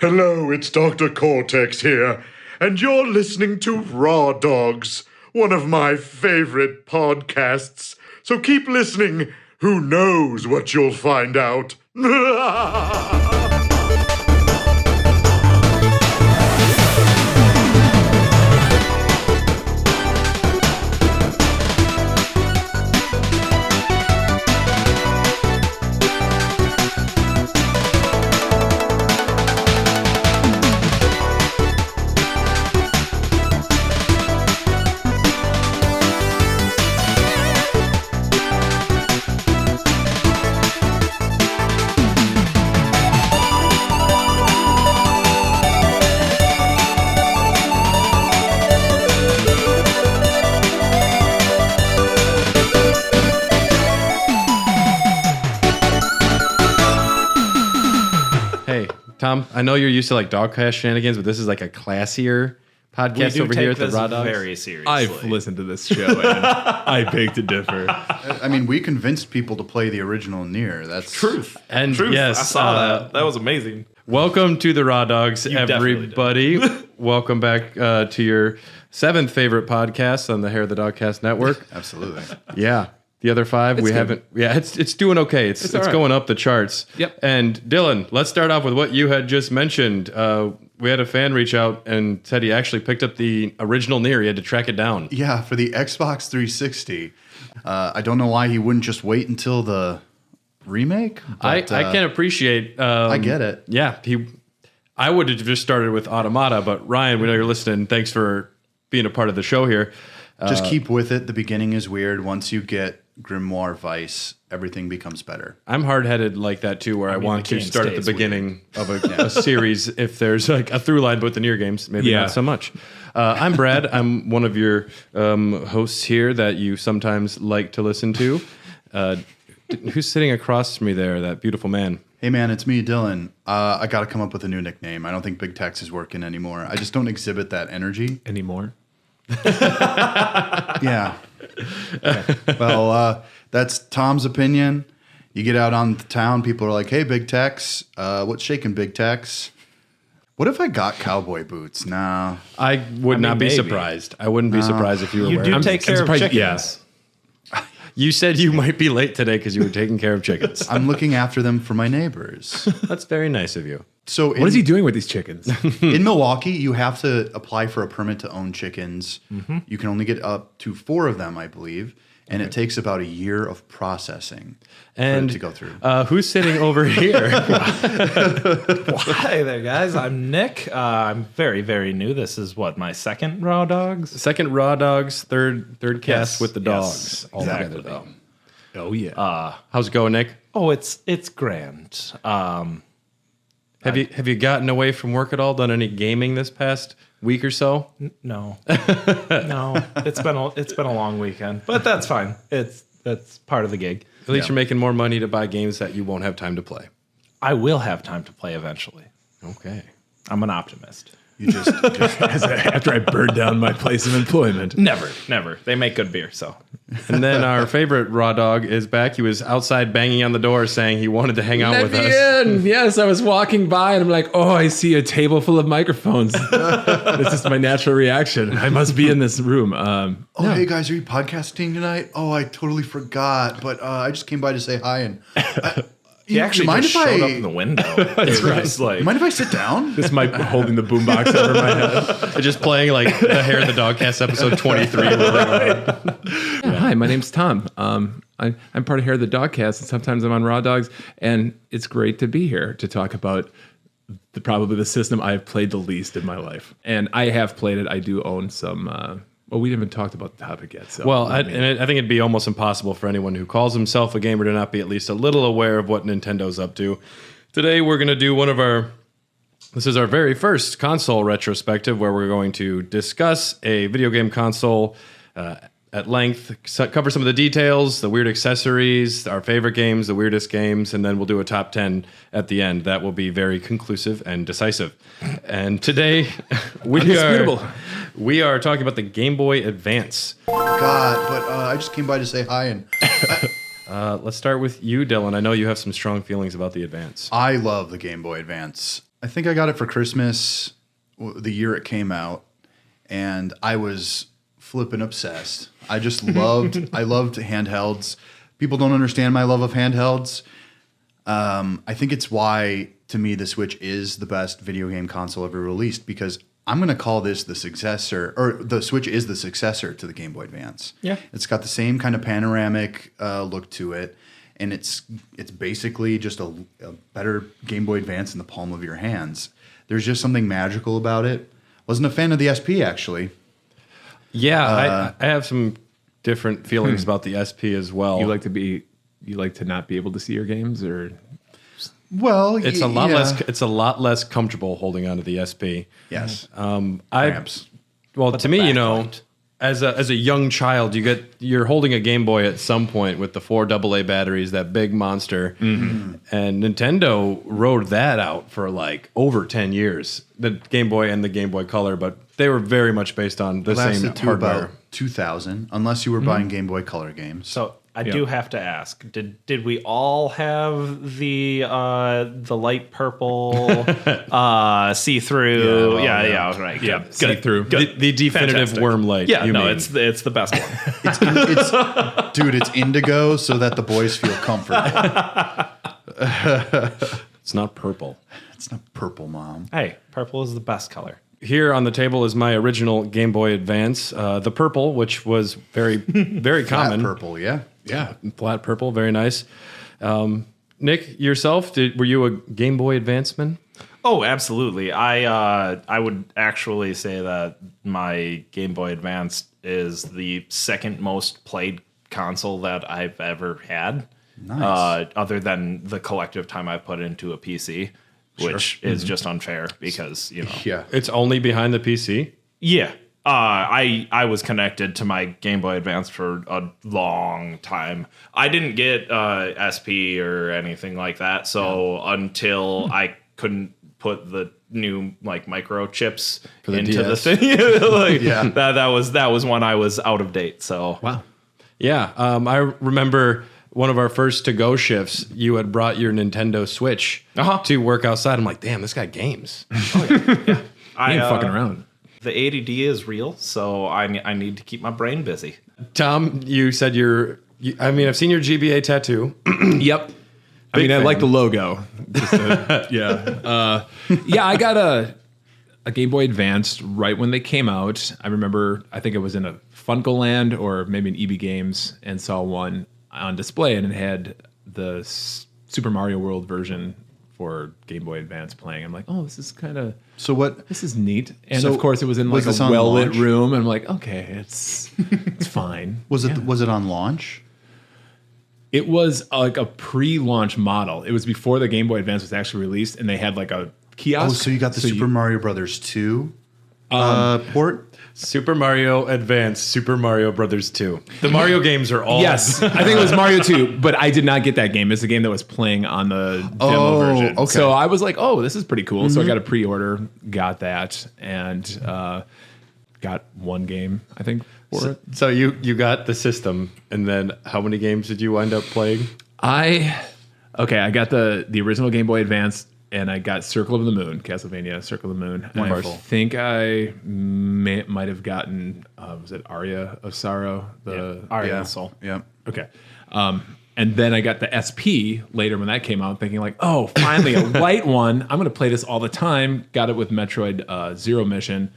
Hello, it's Dr. Cortex here, and you're listening to Raw Dogs, one of my favorite podcasts. So keep listening. Who knows what you'll find out? Tom, I know you're used to like Dogcast shenanigans, but this is like a classier podcast over here at the Raw Dogs. Very seriously. I've listened to this show, and I beg to differ. I mean, we convinced people to play the original Nier. That's truth. And truth. yes, I saw that. That was amazing. Welcome to the Raw Dogs, everybody. Welcome back to your 7th favorite podcast on the Hair of the Dogcast Network. Absolutely. Yeah. The other 5, we haven't. Yeah, it's doing okay. It's going up the charts. Yep. And Dylan, let's start off with what you had just mentioned. We had a fan reach out and said he actually picked up the original Nier. He had to track it down. Yeah, for the Xbox 360. I don't know why he wouldn't just wait until the remake. But, I can appreciate. I get it. Yeah, I would have just started with Automata, but Ryan, we know you're listening. Thanks for being a part of the show here. Just keep with it. The beginning is weird. Once you get Grimoire Vice, everything becomes better. I'm hard-headed like that too, where I want to start at the beginning of a series if there's like a through line, but the Nier games, maybe not so much. I'm Brad. I'm one of your hosts here that you sometimes like to listen to. Who's sitting across from me there, that beautiful man? Hey man, it's me, Dylan. I got to come up with a new nickname. I don't think Big Tex is working anymore. I just don't exhibit that energy. Anymore? Yeah. Okay. Well, that's Tom's opinion. You get out on the town, people are like, hey, Big Tex, what's shaking, Big Tex? What if I got cowboy boots? Nah. I would not be surprised. I wouldn't be surprised if you were You wearing do take care of chickens. Yes. You said you might be late today because you were taking care of chickens. I'm looking after them for my neighbors. That's very nice of you. So What is he doing with these chickens? in Milwaukee, you have to apply for a permit to own chickens. Mm-hmm. You can only get up to 4 of them, I believe. And it takes about a year of processing for it to go through. Who's sitting over here? Hi there, guys. I'm Nick. I'm very, very new. This is my second Raw Dogs? Second Raw Dogs, third cast Yes, with the dogs. yes, all exactly. together, though. Oh, yeah. How's it going, Nick? Oh, it's grand. Have you gotten away from work at all? Done any gaming this past week or so? No, no. It's been a long weekend, but that's fine. That's part of the gig. At least you're making more money to buy games that you won't have time to play. I will have time to play eventually. Okay. I'm an optimist. You just After I burned down my place of employment. Never. They make good beer, so. And then our favorite Raw Dog is back. He was outside banging on the door saying he wanted to hang out with us. In. Yes, I was walking by and I'm like, oh, I see a table full of microphones. This is my natural reaction. I must be in this room. Hey guys, are you podcasting tonight? Oh, I totally forgot, but I just came by to say hi. And He actually mind just if showed I- up in the window. That's right. Like, you mind if I sit down? This might be holding the boombox over my head. Just playing like the Hair of the Dogcast episode 23. Yeah, hi, my name's Tom. I'm part of Hair of the Dogcast, and sometimes I'm on Raw Dogs, and it's great to be here to talk about probably the system I've played the least in my life. And I have played it. I do own some. Well, we haven't talked about the topic yet. So Well, I think it'd be almost impossible for anyone who calls himself a gamer to not be at least a little aware of what Nintendo's up to. Today, we're going to do this is our very first console retrospective, where we're going to discuss a video game console at length, cover some of the details, the weird accessories, our favorite games, the weirdest games, and then we'll do a top 10 at the end. That will be very conclusive and decisive. And today, we are talking about the Game Boy Advance. God, but I just came by to say hi. And Let's start with you, Dylan. I know you have some strong feelings about the Advance. I love the Game Boy Advance. I think I got it for Christmas the year it came out, and I was flippin' obsessed. I just loved handhelds. People don't understand my love of handhelds. I think it's why, to me, the Switch is the best video game console ever released, because I'm going to call this the successor, or the Switch is the successor to the Game Boy Advance. Yeah. It's got the same kind of panoramic look to it, and it's basically just a better Game Boy Advance in the palm of your hands. There's just something magical about it. Wasn't a fan of the SP, actually. Yeah, I have some different feelings about the SP as well. You like to not be able to see your games, or Well, it's a lot less. It's a lot less comfortable holding onto the SP. Yes. Cramps. Well, to me, as a young child, you're holding a Game Boy at some point with the 4 AA batteries, that big monster, and Nintendo rode that out for like over 10 years. The Game Boy and the Game Boy Color, but they were very much based on the same lasted to hardware. about 2000, unless you were buying Game Boy Color games. So I do have to ask: Did we all have the light purple see through? Yeah, right. yeah, Good. see through. The definitive Fantastic. worm light. Yeah, you no, mean. it's the best one. It's indigo so that the boys feel comfortable. It's not purple. It's not purple, Mom. Hey, purple is the best color. Here on the table is my original Game Boy Advance, the purple, which was very, very Flat common. purple, yeah. Yeah, flat purple, very nice. Nick, yourself, were you a Game Boy Advance man? Oh, absolutely. I would actually say that my Game Boy Advance is the second most played console that I've ever had. Nice. Other than the collective time I put into a PC, which is just unfair because, Yeah. It's only behind the PC. Yeah. I was connected to my Game Boy Advance for a long time. I didn't get SP or anything like that, so until I couldn't put the new microchips the into DS. the thing, Yeah. that was when I was out of date. So Wow. Yeah, I remember one of our first to-go shifts, you had brought your Nintendo Switch to work outside. I'm like, damn, this guy games. You ain't fucking around. The ADD is real, so I need to keep my brain busy. Tom, you said I've seen your GBA tattoo. Yep. I mean, I like the logo. Yeah. I got a Game Boy Advance right when they came out. I remember, I think it was in a Funkoland or maybe an EB Games, and saw one on display, and it had the Super Mario World version for Game Boy Advance playing. I'm like, oh, this is kind of... So what? This is neat. And So of course, it was in was like this a on well-lit launch? room. And I'm like, okay, it's fine. Was it on launch? It was like a pre-launch model. It was before the Game Boy Advance was actually released, and they had like a kiosk. Oh, so you got the Super Mario Brothers 2 port? Super Mario Advance, Super Mario Brothers 2. The Mario games are all... Yes, I think it was Mario 2, but I did not get that game. It's the game that was playing on the demo version. Okay. So I was like, oh, this is pretty cool. So I got a pre-order, got that, and got one game, I think, for it. So you got the system, and then how many games did you wind up playing? I got the original Game Boy Advance, and I got Circle of the Moon, Castlevania Circle of the Moon. Wonderful. I think I might have gotten, was it Aria of Sorrow? Aria of Soul. Yeah. Okay. And then I got the SP later when that came out, thinking like, oh, finally a light one. I'm going to play this all the time. Got it with Metroid Zero Mission,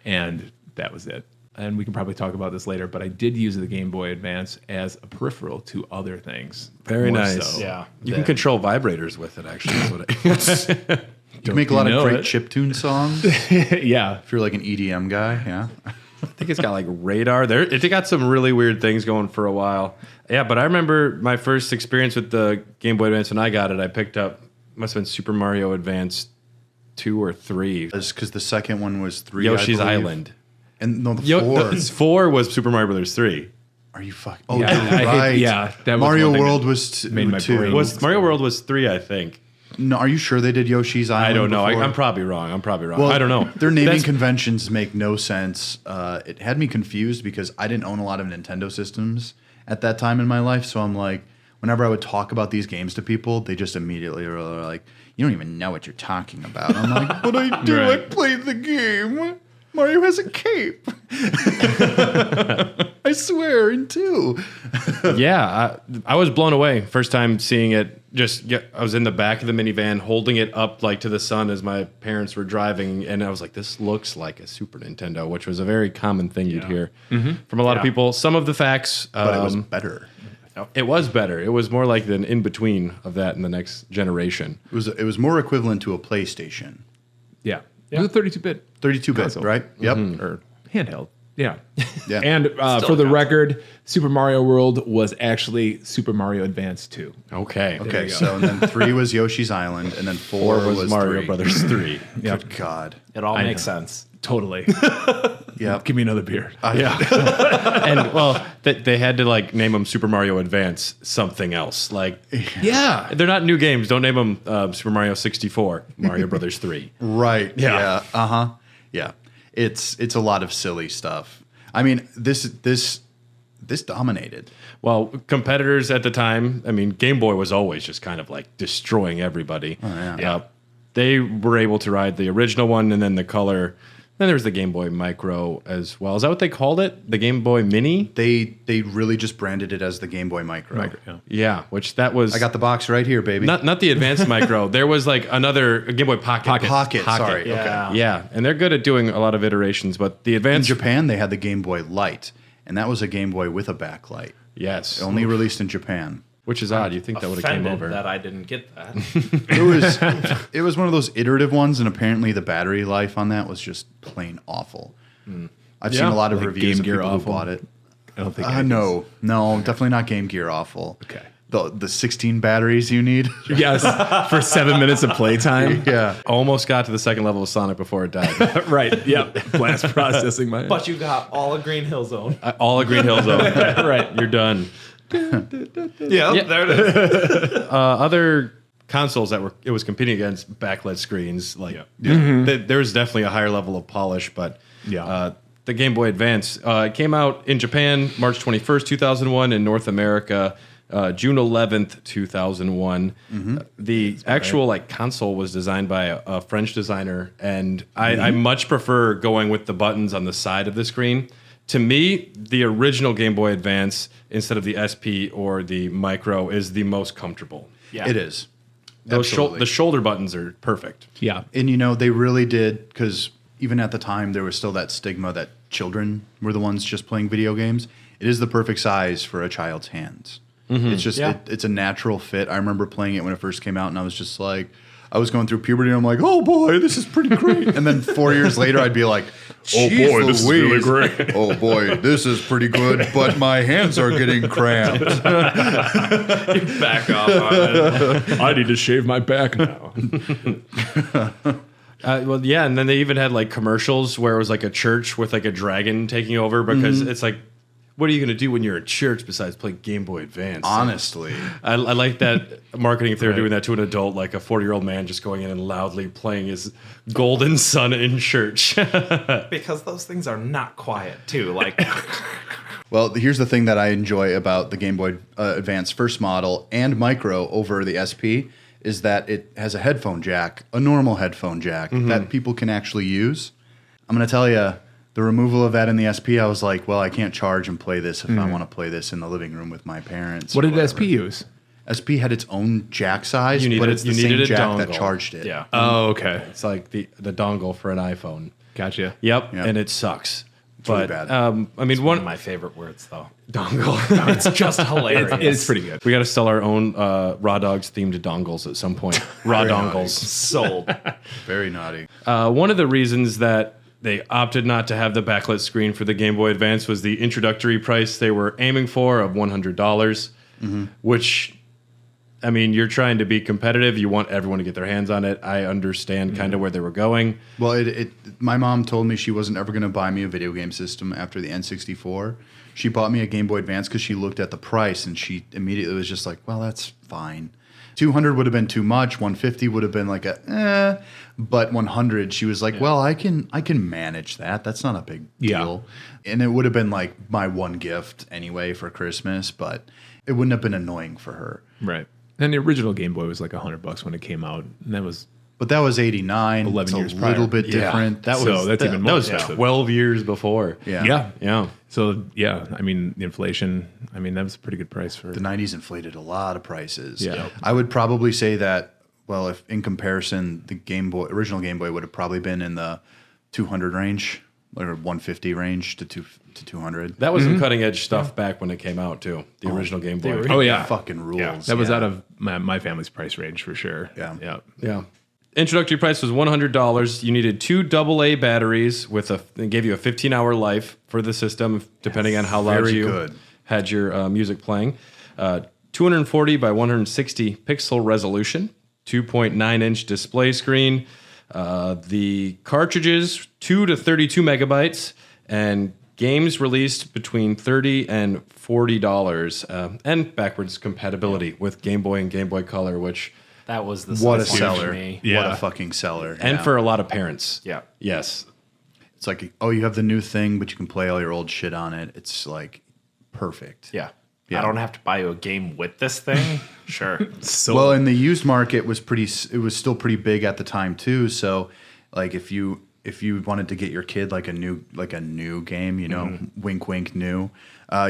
and that was it. And we can probably talk about this later, but I did use the Game Boy Advance as a peripheral to other things. Very More nice. so Yeah. You can control vibrators with it, actually. Is what You can make a lot you of know great it? chiptune songs Yeah. if you're like an EDM guy. Yeah. I think it's got like radar. It got some really weird things going for a while. Yeah, but I remember my first experience with the Game Boy Advance when I got it. I picked up, must have been Super Mario Advance 2 or 3. Because the second one was 3. Yoshi's I believe. Island. And no, the 4. 4 was Super Mario Brothers 3. Are you fucking? Oh, Yeah, you're I hate- right. yeah, that was Mario one thing World that was made my 2. brain- Mario World was 3, I think. No, are you sure they did Yoshi's Island? I don't know. before? I'm probably wrong. Well, I don't know. Their naming That's- conventions make no sense. It had me confused because I didn't own a lot of Nintendo systems at that time in my life. So I'm like, whenever I would talk about these games to people, they just immediately were like, you don't even know what you're talking about. I'm like, but I do. I played the game. Mario has a cape. I swear, in 2. Yeah, I was blown away first time seeing it. I was in the back of the minivan holding it up like to the sun as my parents were driving, and I was like, this looks like a Super Nintendo, which was a very common thing you'd hear from a lot of people. Some of the facts, But it was better. It was better. It was more like an in-between of that in the next generation. It was more equivalent to a PlayStation. Yeah. It was a 32-bit 32-bit, console. right? Yep. Or handheld. Yeah. Yeah. And for the record, Super Mario World was actually Super Mario Advance 2. Okay. Okay, so and then 3 was Yoshi's Island, and then 4 was Mario 3. Brothers 3. Good God. It all makes sense. Totally. Yeah. Give me another beer. And well, they had to like name them Super Mario Advance something else. Like, yeah, they're not new games. Don't name them Super Mario 64, Mario Brothers 3. Right. Yeah. Yeah. Uh-huh. Yeah. It's a lot of silly stuff. I mean, this dominated. Well, competitors at the time, I mean, Game Boy was always just kind of like destroying everybody. Oh, yeah. They were able to ride the original one and then the color. Then there was the Game Boy Micro as well. Is that what they called it? The Game Boy Mini? They really just branded it as the Game Boy Micro. Yeah, which that was... I got the box right here, baby. Not the Advanced Micro. There was like another Game Boy Pocket. Pocket. Sorry. Yeah. Okay. Yeah, and they're good at doing a lot of iterations, but the In Advanced... Japan, they had the Game Boy Light, and that was a Game Boy with a backlight. Yes. Only released in Japan. Which is odd. You'd think that would have came Offended over. that I didn't get that. It was one of those iterative ones, and apparently the battery life on that was just plain awful. I've seen a lot of Like reviews Game of Gear people awful? who bought it. I don't think No, definitely not Game Gear awful. Okay. The 16 batteries you need. Yes, for 7 minutes of playtime. Yeah. Almost got to the second level of Sonic before it died. Right. Yep. Blast processing my. But you got all of Green Hill Zone. All of Green Hill Zone. Right. You're done. Yeah, there it is. Other consoles it was competing against backlit screens. Like there's definitely a higher level of polish, but the Game Boy Advance it came out in Japan March 21st, 2001, in North America June 11th, 2001. The actual like console was designed by a French designer, and I much prefer going with the buttons on the side of the screen. To me, the original Game Boy Advance, instead of the SP or the Micro, is the most comfortable. Yeah. It is. The Absolutely. shoulder buttons are perfect. Yeah. And they really did, because even at the time there was still that stigma that children were the ones just playing video games. It is the perfect size for a child's hands. It's just it's a natural fit. I remember playing it when it first came out, and I was just like, I was going through puberty, and I'm like, oh boy, this is pretty great. And then 4 years later, I'd be like, oh boy, this is really great. Oh boy, this is pretty good, but my hands are getting cramped. Back off on it. I need to shave my back now. Well, yeah, and then they even had like commercials where it was like a church with like a dragon taking over, because it's like, what are you going to do when you're at church besides play Game Boy Advance? Honestly. I like that marketing if they were doing that to an adult, like a 40-year-old man just going in and loudly playing his Golden Sun in church. Because those things are not quiet, too. Like, Well, here's the thing that I enjoy about the Game Boy Advance first model and Micro over the SP is that it has a headphone jack, a normal headphone jack that people can actually use. I'm going to tell you, the removal of that in the SP, I was like, well, I can't charge and play this if I want to play this in the living room with my parents. What or did whatever. SP use? SP had its own jack size, You but needed- it's the you same needed a jack that dongle. charged it. Yeah. Oh, okay. It's like the dongle for an iPhone. Gotcha. Yep, Yep. and it sucks. really But bad. I mean, one one of my favorite words, though. dongle. It's just hilarious. It's pretty good. We got to sell our own Raw Dogs themed dongles at some point. Raw dongles. Sold. Very naughty. One of the reasons that they opted not to have the backlit screen for the Game Boy Advance was the introductory price they were aiming for of $100, which, I mean, you're trying to be competitive. You want everyone to get their hands on it. I understand kind of where they were going. Well, my mom told me she wasn't ever going to buy me a video game system after the N64. She bought me a Game Boy Advance because she looked at the price, and she immediately was just like, well, that's fine. 200 would have been too much. 150 would have been like but 100, she was like, well, I can manage that. That's not a big deal. And it would have been like my one gift anyway for Christmas, but it wouldn't have been annoying for her. Right. And the original Game Boy was like $100 when it came out, and that was But that was 89. 11 it's years a prior. little bit different. That was So that's even more that was expensive. 12 years before. Yeah. Yeah. So yeah, I mean the inflation. I mean that was a pretty good price for. The 90s inflated a lot of prices. Yeah. I would probably say that, well, if in comparison, the original Game Boy would have probably been in the 200 range or 150 range to 200. That was some cutting edge stuff back when it came out too. The original Game Boy. Oh yeah, Fucking rules. that was yeah. out of my family's price range for sure. Yeah. yeah. Yeah. Introductory price was $100. You needed 2 AA batteries they gave you a 15-hour life for the system, depending on how loud Very you good. had your music playing. 240 by 160 pixel resolution, 2.9-inch display screen. The cartridges, 2 to 32 megabytes, and games released between $30 and $40, and backwards compatibility with Game Boy and Game Boy Color, which That was the What a selling point seller. for me. Yeah. What a fucking seller. and Yeah. for a lot of parents. Yeah. Yes. It's like, oh, you have the new thing, but you can play all your old shit on it. It's like perfect. Yeah. Yeah. I don't have to buy you a game with this thing. Sure. So Well, and the used market was it was still pretty big at the time too. So, like, if you wanted to get your kid like a new game, you know, wink, wink, new,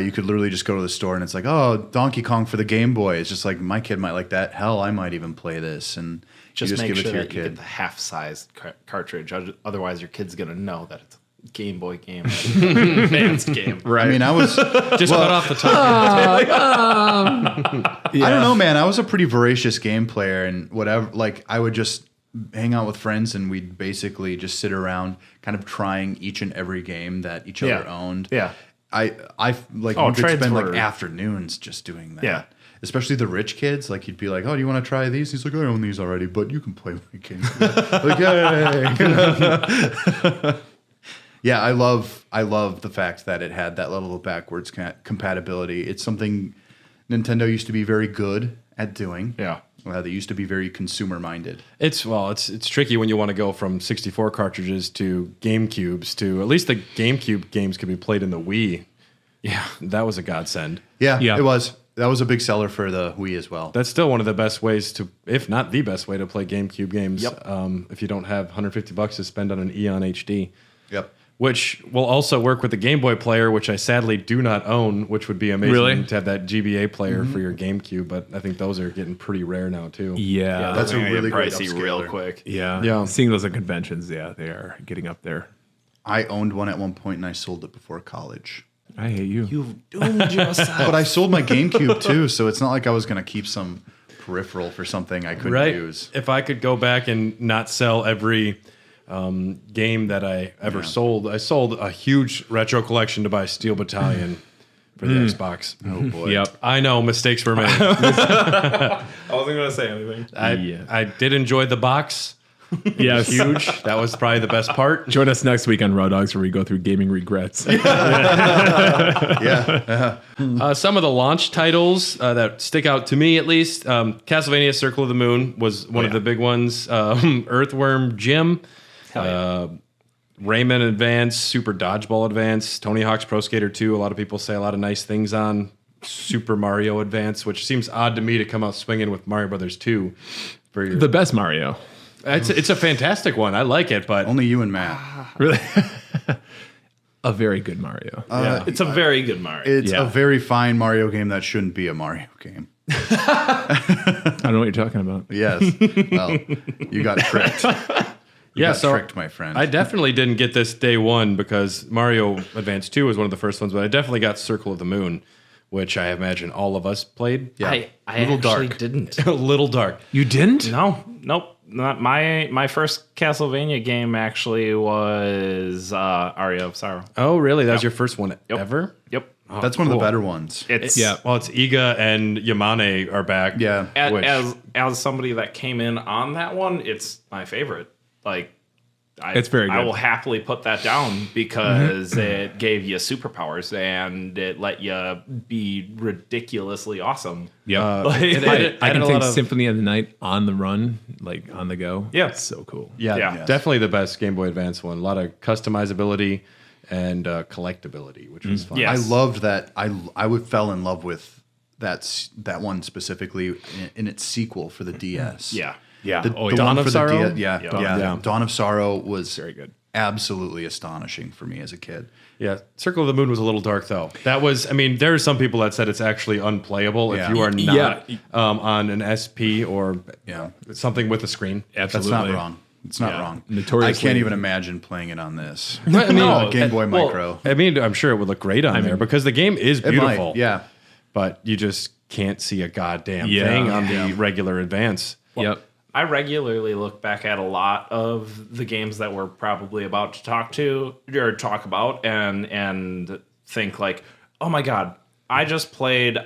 you could literally just go to the store and it's like, oh, Donkey Kong for the Game Boy. It's just like my kid might like that. Hell, I might even play this, and Just, you just make give it sure to your that you kid. get the half-sized cartridge. Otherwise, your kid's gonna know that it's a Game Boy game, advanced game. Right. I mean, I was. Just cut off the top. I don't know, man. I was a pretty voracious game player, and whatever. Like, I would just hang out with friends, and we'd basically just sit around, kind of trying each and every game that each other owned. Yeah. I like Oh, we could trades spend were- like afternoons just doing that. Yeah. Especially the rich kids, like you'd be like, "Oh, do you want to try these?" He's like, "I own these already, but you can play my game." Like, yay! Yeah, I love the fact that it had that level of backwards compatibility. It's something Nintendo used to be very good at doing. Yeah. They used to be very consumer minded. It's tricky when you want to go from 64 cartridges to GameCubes to at least the GameCube games could be played in the Wii. Yeah, that was a godsend. Yeah, Yeah. it was. That was a big seller for the Wii as well. That's still one of the best ways to, if not the best way to play GameCube games. Yep. If you don't have $150 to spend on an Eon HD, Yep. which will also work with the Game Boy player, which I sadly do not own, which would be amazing Really? to have that GBA player for your GameCube. But I think those are getting pretty rare now too. yeah, That's They're a gonna really get great pricey real upscaler. quick. Yeah. Seeing those at conventions, yeah, they are getting up there. I owned one at one point and I sold it before college. I hate you. You've doomed yourself. But I sold my GameCube too, so it's not like I was going to keep some peripheral for something I couldn't Right. use. If I could go back and not sell every game that I ever sold, I sold a huge retro collection to buy Steel Battalion for the Xbox. Oh boy. Yep. I know mistakes were made. I wasn't gonna say anything. I did enjoy the box. Yes. Huge. That was probably the best part. Join us next week on Raw Dogs where we go through gaming regrets. Yeah. Some of the launch titles that stick out to me, at least, Castlevania: Circle of the Moon was one of the big ones. Earthworm Jim, Rayman Advance, Super Dodgeball Advance, Tony Hawk's Pro Skater 2. A lot of people say a lot of nice things on Super Mario Advance, which seems odd to me to come out swinging with Mario Brothers 2 for your. The best Mario. It's a fantastic one. I like it, but Only you and Matt. Really? A very good Mario. It's a very good Mario. It's Yeah. a very fine Mario game that shouldn't be a Mario game. I don't know what you're talking about. Yes. Well, you got tricked. You got tricked, my friend. I definitely didn't get this day one because Mario Advance 2 was one of the first ones, but I definitely got Circle of the Moon, which I imagine all of us played. Yeah. I Little actually dark. didn't. A little dark. You didn't? Nope. Not my first Castlevania game actually was Aria of Sorrow. Oh, really? That was your first one ever? Yep. Oh, That's one of the cool. better ones. It's Yeah. Well, it's Iga and Yamane are back. Yeah. Which- As somebody that came in on that one, it's my favorite. Like, It's very I good. will happily put that down because it gave you superpowers and it let you be ridiculously awesome. Yeah. it added I can a think lot of- Symphony of the Night on the run, like on the go. Yeah. It's so cool. Yeah, Yeah. definitely the best Game Boy Advance one. A lot of customizability and collectability, which was fun. Yeah. I Yes. loved that. I fell in love with that one specifically in its sequel for the DS. Yeah. Yeah. The Dawn one of for Sorrow? the yeah. Yeah. Dawn of Sorrow was Very good. absolutely astonishing for me as a kid. Yeah, Circle of the Moon was a little dark though. That was, I mean, there are some people that said it's actually unplayable Yeah. if you are not Yeah. on an SP or Yeah. something with a screen. That's not wrong. It's not wrong. Notoriously- I can't even imagine playing it on this. I mean, Game Boy well, Micro. I mean, I'm sure it would look great on there because the game is It beautiful. might, yeah. But you just can't see a goddamn Yeah. thing on the regular Advance. Yep. I regularly look back at a lot of the games that we're probably about to talk about and think like, oh my god, I just played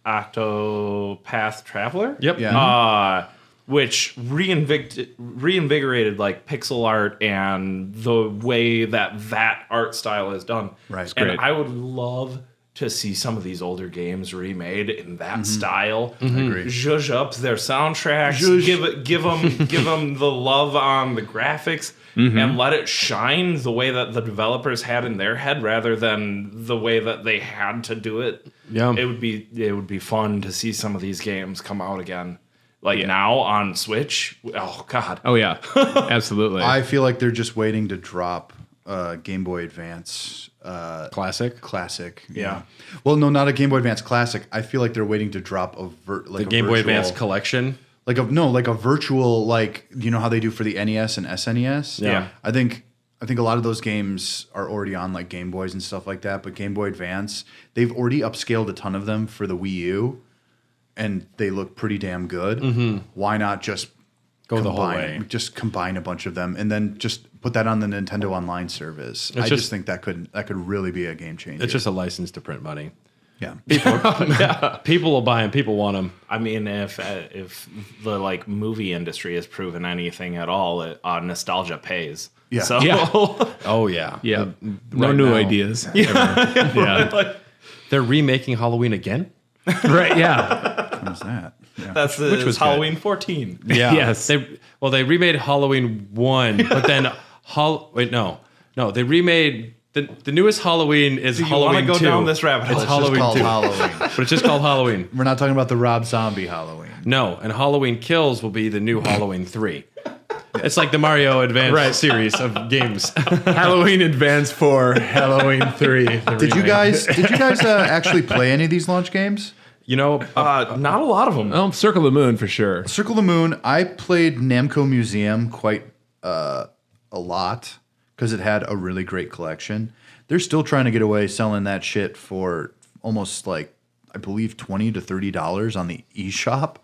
Octopath Traveler. Yep. Yeah. Which reinvigorated like pixel art and the way that art style is done. Right. It's And great. I would love to see some of these older games remade in that style. Agreed. Zhuzh up their soundtracks, give them the love on the graphics, and let it shine the way that the developers had in their head, rather than the way that they had to do it. Yeah. It would be fun to see some of these games come out again, like now on Switch. Oh God. Oh yeah. Absolutely. I feel like they're just waiting to drop Game Boy Advance Classic. Classic. Yeah. Well, no, not a Game Boy Advance Classic. I feel like they're waiting to drop The Game Boy Advance collection. like a virtual, like, you know how they do for the NES and SNES. Yeah. I think a lot of those games are already on like Game Boys and stuff like that. But Game Boy Advance, they've already upscaled a ton of them for the Wii U, and they look pretty damn good. Why not just Go the whole way. Just combine a bunch of them and then just put that on the Nintendo Online service. I just think that could really be a game changer. It's just a license to print money. yeah. People will buy them. People want them. I mean, if the like movie industry has proven anything at all, nostalgia pays. Yeah. So Yeah. Oh yeah. yeah. No Right new now. ideas. Yeah. They're remaking Halloween again. Right. Yeah. What was that? Yeah. that's Which was Halloween 14. Yeah. Yes. They remade Halloween 1, but then they remade the newest Halloween is You Halloween want to go 2. down this rabbit hole? It's It's just Halloween called 2. Halloween. But it's just called Halloween. We're not talking about the Rob Zombie Halloween. No, and Halloween Kills will be the new Halloween 3. It's like the Mario Advance series of games. Halloween Advance 4, Halloween 3. Did you guys actually play any of these launch games? You know, Not a lot of them. Oh, Circle of the Moon for sure. Circle of the Moon, I played Namco Museum quite a lot because it had a really great collection. They're still trying to get away selling that shit for almost like, I believe, $20 to $30 on the eShop.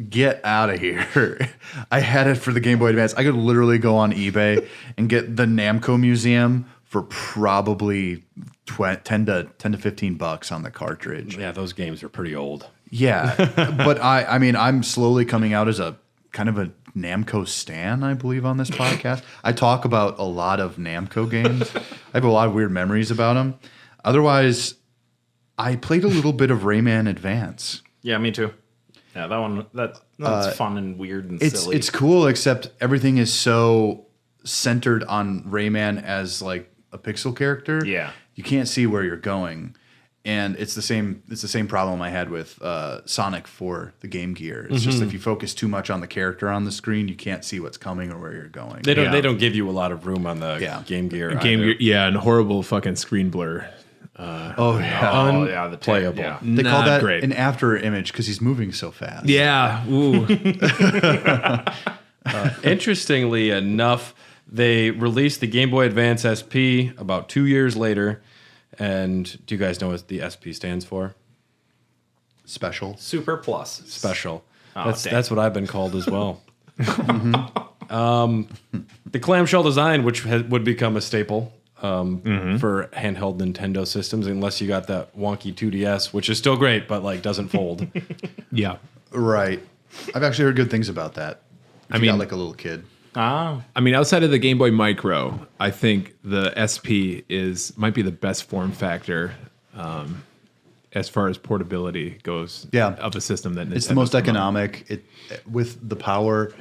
Get out of here. I had it for the Game Boy Advance. I could literally go on eBay and get the Namco Museum for probably 10 to $15 on the cartridge. yeah, those games are pretty old. Yeah, but I mean, I'm slowly coming out as a kind of a Namco stan, I believe, on this podcast. I talk about a lot of Namco games. I have a lot of weird memories about them. Otherwise, I played a little bit of Rayman Advance. Yeah, me too. Yeah, that's fun and weird and silly. It's cool, except everything is so centered on Rayman as like a pixel character. Yeah. You can't see where you're going. And it's the same problem I had with Sonic for the Game Gear. It's just if you focus too much on the character on the screen, you can't see what's coming or where you're going. They don't. Yeah. They don't give you a lot of room on the Game Gear. Game either. Gear, yeah, and horrible fucking screen blur. Oh yeah. Unplayable. Yeah. They call Not that great. an after image because he's moving so fast. Yeah. Ooh. Interestingly enough, they released the Game Boy Advance SP about 2 years later. And do you guys know what the SP stands for? Special. Super Plus. Special. Oh, dang. That's what I've been called as well. The clamshell design, which would become a staple for handheld Nintendo systems, unless you got that wonky 2DS, which is still great, but like doesn't fold. Yeah. Right. I've actually heard good things about that. If you mean- got like a little kid. Ah. I mean, outside of the Game Boy Micro, I think the SP might be the best form factor as far as portability goes. Yeah. Of a system that It's the Nintendo's most come out. economic. It with the power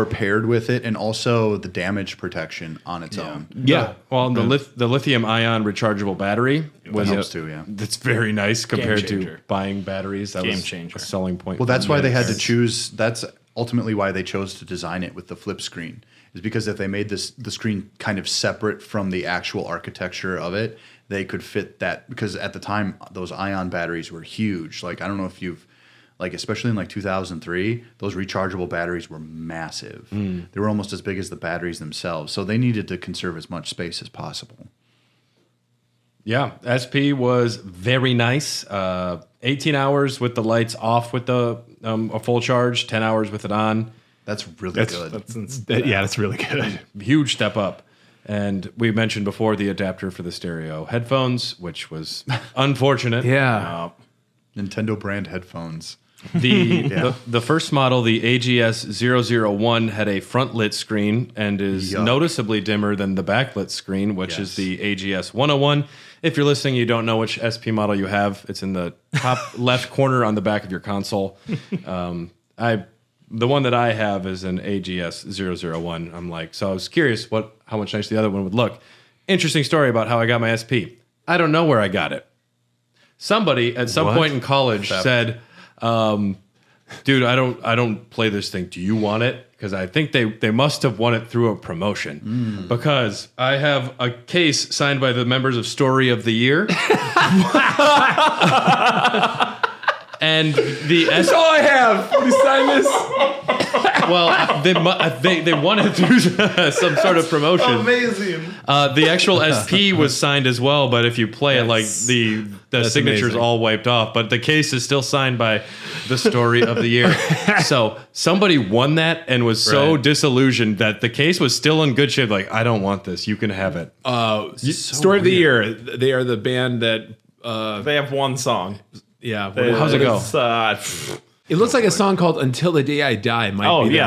paired with it, and also the damage protection on its own. Yeah. Well, the lithium-ion rechargeable battery was helps too, yeah. That's very nice compared to changer. buying batteries. That Game was changer. a selling point. Well, for that's why they had to parents. choose. That's ultimately why they chose to design it with the flip screen. Is because if they made the screen kind of separate from the actual architecture of it, they could fit that. Because at the time, those ion batteries were huge. Like, I don't know if you've, like, especially in like 2003, those rechargeable batteries were massive. They were almost as big as the batteries themselves. So they needed to conserve as much space as possible. Yeah, SP was very nice. 18 hours with the lights off with the a full charge, 10 hours with it on. That's really good. That's really good. Huge step up. And we mentioned before the adapter for the stereo headphones, which was unfortunate. Yeah. Nintendo brand headphones. The first model, the AGS-001, had a front lit screen and is Yuck. noticeably dimmer than the backlit screen, which is the AGS-101. If you're listening, you don't know which SP model you have. It's in the top left corner on the back of your console. The one that I have is an AGS-001. I'm like, so I was curious how much nicer the other one would look. Interesting story about how I got my SP. I don't know where I got it. Somebody at some point in college said, dude, I don't play this thing. Do you want it? Because I think they must have won it through a promotion. Because I have a case signed by the members of Story of the Year. And That's all I have. Will you sign this? well, they won it through some sort of promotion. Amazing. The actual SP was signed as well, but if you play it, like the signature's amazing. all wiped off, but the case is still signed by the Story of the Year. So somebody won that and was so Right. disillusioned that the case was still in good shape. Like, I don't want this. You can have it. Story of the Year. They are the band that. They have one song. Yeah. How's it go? It's, It looks like a song called "Until the Day I Die." Might be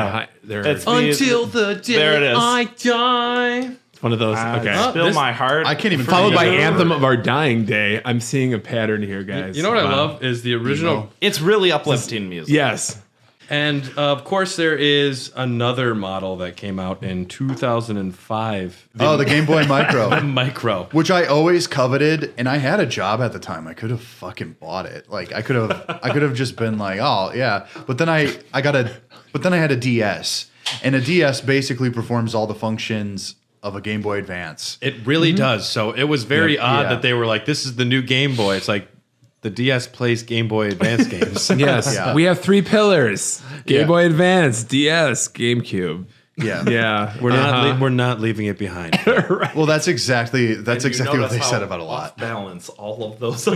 their It's Until the day There it is. I die. one of those. Okay. Spill this- My Heart. I can't even Followed by forget. "Anthem of Our Dying Day." I'm seeing a pattern here, guys. You know what I Wow. love is the original. It's really uplifting music. Yes. And of course, there is another model that came out in 2005. Oh, the Game Boy Micro. Micro. Which I always coveted, and I had a job at the time. I could have fucking bought it. Like I could have just been like, oh yeah. But then I had a DS, and a DS basically performs all the functions of a Game Boy Advance. It really does. So it was very odd Yeah. that they were like, "This is the new Game Boy." It's like the DS plays Game Boy Advance games. Yes. Yeah. We have three pillars: Game Yeah. Boy Advance, DS, GameCube. Yeah. Yeah. We're not leaving it behind. Well, that's exactly what Notice they how said about a lot. off balance all of those.